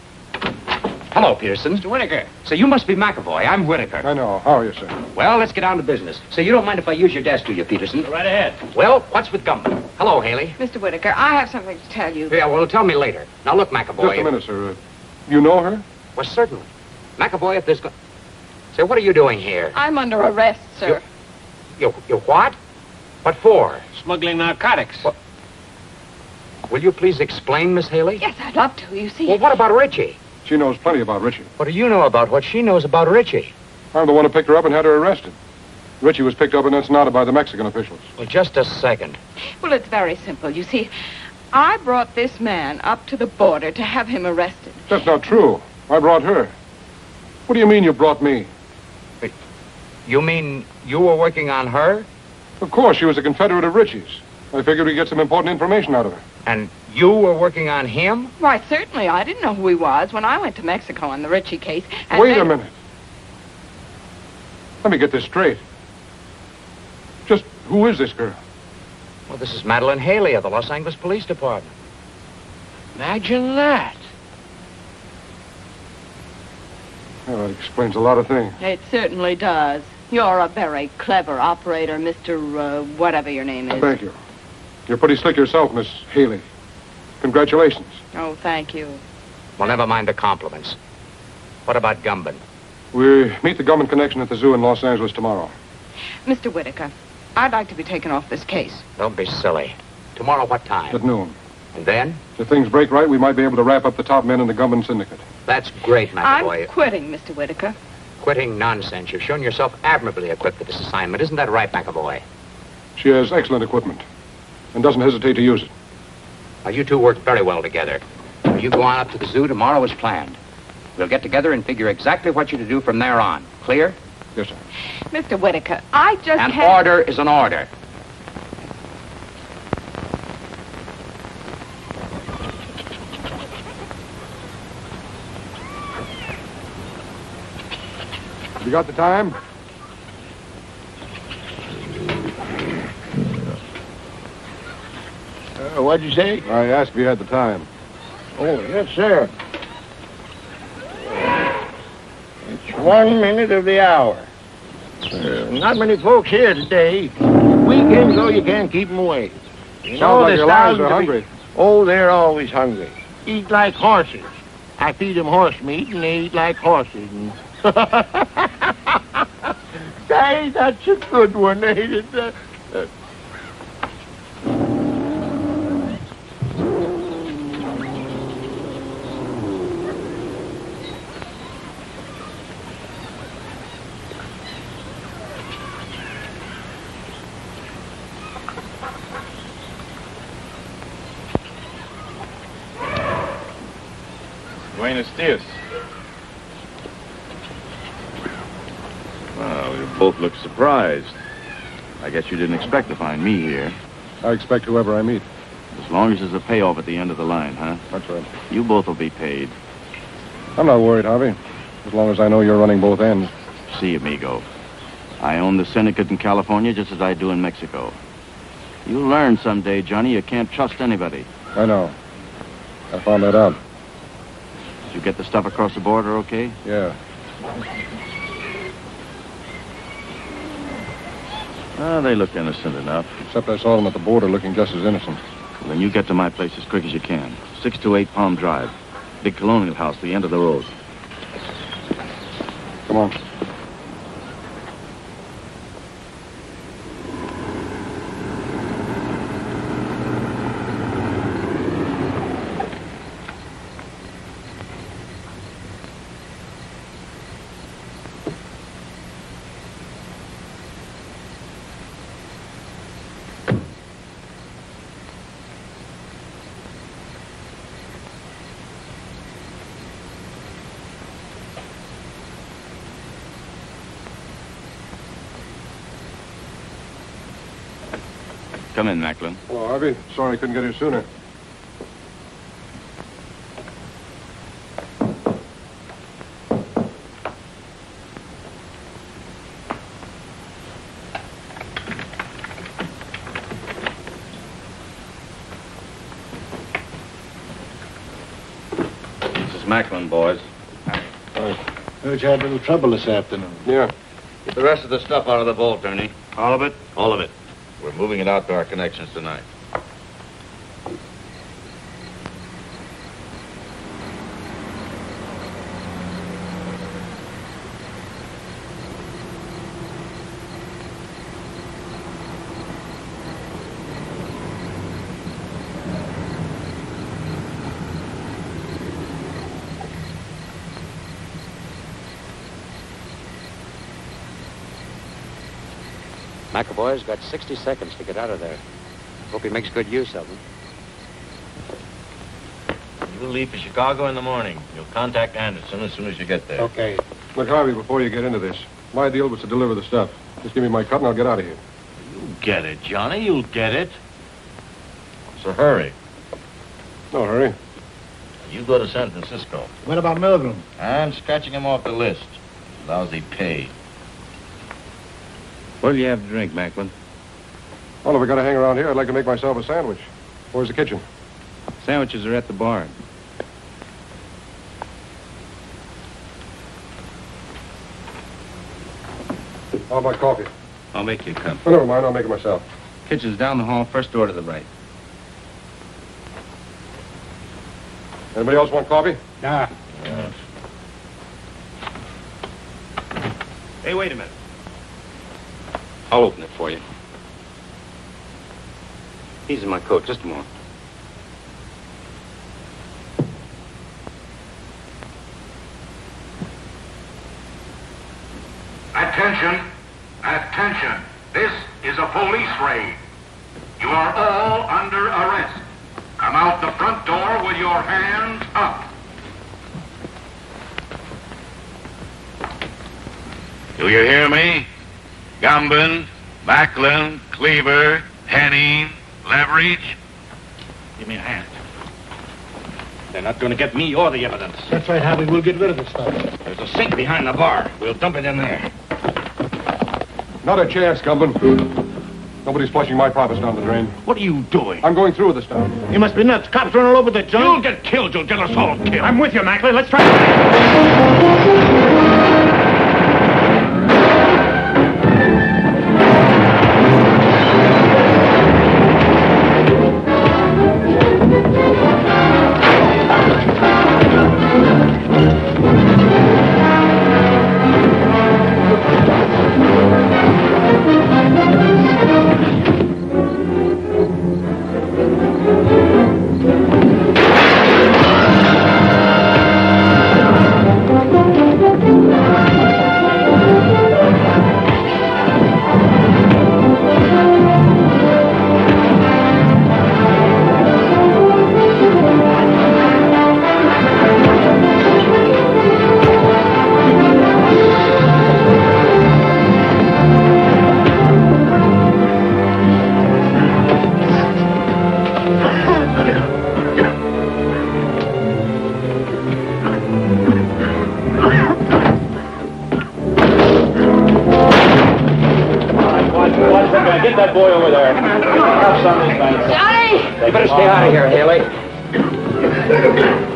Hello, Peterson.
Mr. Whitaker.
So you must be McAvoy. I'm Whitaker.
I know. How are you, sir?
Well, let's get down to business. So you don't mind if I use your desk, do you, Peterson?
Go right ahead.
Well, what's with Gumbo? Hello, Haley.
Mr. Whitaker, I have something to tell you.
Yeah, well, tell me later. Now, look, McAvoy.
Just a minute, sir. You know her?
Well, certainly. McAvoy, if there's... Say, what are you doing here?
I'm under arrest, sir.
You what? What for?
Smuggling narcotics.
What? Will you please explain, Miss Haley?
Yes, I'd love to. You see...
Well, what about Ritchie?
She knows plenty about Ritchie.
What do you know about what she knows about Ritchie?
I'm the one who picked her up and had her arrested. Ritchie was picked up in Ensenada by the Mexican officials.
Well, just a second.
Well, it's very simple. You see, I brought this man up to the border to have him arrested.
That's not true. I brought her. What do you mean you brought me?
You mean you were working on her?
Of course, she was a Confederate of Ritchie's. I figured we'd get some important information out of her.
And you were working on him?
Why, certainly. I didn't know who he was when I went to Mexico on the Ritchie case. And
Wait a minute. Let me get this straight. Just who is this girl?
Well, this is Madeleine Haley of the Los Angeles Police Department.
Imagine that.
Well, that explains a lot of things.
It certainly does. You're a very clever operator, Mr. Whatever your name is.
Thank you. You're pretty slick yourself, Miss Haley. Congratulations.
Oh, thank you.
Well, never mind the compliments. What about Gumbin?
We meet the Gumman connection at the zoo in Los Angeles tomorrow.
Mr. Whitaker, I'd like to be taken off this case.
Don't be silly. Tomorrow what time?
At noon.
And then?
If things break right, we might be able to wrap up the top men in the Gumman syndicate.
That's great, McAvoy.
I'm quitting, Mr. Whitaker.
Quitting nonsense. You've shown yourself admirably equipped for this assignment. Isn't that right, McAvoy?
She has excellent equipment and doesn't hesitate to use it.
Now, you two work very well together. You go on up to the zoo tomorrow as planned. We'll get together and figure exactly what you're to do from there on. Clear?
Yes, sir.
Mr. Whitaker, I just
An
can't...
order is an order.
You got the time?
What'd you say?
I asked if you had the time.
Oh, yes, sir. It's 1 minute of the hour. Not many folks here today. Weekends, though, you can't keep them away. You
Sounds like
there's
your lions
thousands
are
of
hungry.
Oh, they're always hungry. Eat like horses. I feed them horse meat, and they eat like horses. And... Say, that's a good one, ain't it?
Buenos dias. Well, you both look surprised. I guess you didn't expect to find me here.
I expect whoever I meet.
As long as there's a payoff at the end of the line, huh?
That's right.
You both will be paid.
I'm not worried, Harvey. As long as I know you're running both ends.
See, amigo. I own the syndicate in California just as I do in Mexico. You'll learn someday, Johnny, you can't trust anybody.
I know. I found that out.
Did you get the stuff across the border okay?
Yeah.
They look innocent enough.
Except I saw them at the border looking just as innocent.
Well, then you get to my place as quick as you can. 628 Palm Drive. Big colonial house, the end of the road.
Come on.
Come in, Macklin.
Oh, Harvey. Sorry I couldn't get here sooner.
Macklin, boys.
Heard you had a little trouble this afternoon.
Yeah.
Get the rest of the stuff out of the vault, Ernie.
All of it?
All of it. We're moving it out to our connections tonight.
McAvoy's got 60 seconds to get out of there. Hope he makes good use of them.
You'll leave for Chicago in the morning. You'll contact Anderson as soon as you get there.
Okay.
Look, Harvey, before you get into this, my deal was to deliver the stuff. Just give me my cut and I'll get out of here.
You'll get it, Johnny. You'll get it. So hurry.
No hurry.
You go to San Francisco.
What about Milgram?
I'm scratching him off the list. Lousy pay.
What'll you have to drink, Macklin?
Well, if we got to hang around here, I'd like to make myself a sandwich. Where's the kitchen?
Sandwiches are at the bar.
How about coffee?
I'll make you a cup.
Oh, never mind. I'll make it myself.
Kitchen's down the hall, first door to the right.
Anybody else want coffee?
Nah.
Hey, wait a minute. I'll open it for you. He's in my coat. Just a moment.
Attention! Attention! This is a police raid. You are all under arrest. Come out the front door with your hands up. Do you hear me? Gambin, Macklin, Cleaver, Henning, Leverage.
Give me a hand.
They're not going to get me or the evidence.
That's right, Harvey. We'll get rid of the stuff.
There's a sink behind the bar. We'll dump it in there.
Not a chance, Gumban. Nobody's flushing my profits down the drain.
What are you doing?
I'm going through with the stuff.
You must be nuts. Cops run all over the joint.
You'll get killed. You'll get us all killed.
I'm with you, Macklin. Let's try.
Get that boy over there. Have some of these things.
Johnny!
You better stay out of here, Haley.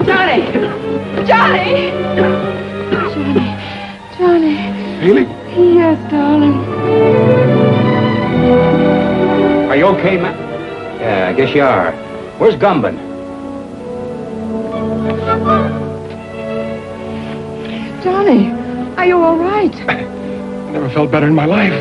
Johnny! Johnny! Johnny!
Haley?
Yes, darling.
Are you okay, man? Yeah, I guess you are. Where's Gumban?
Johnny, are you all right?
I never felt better in my life.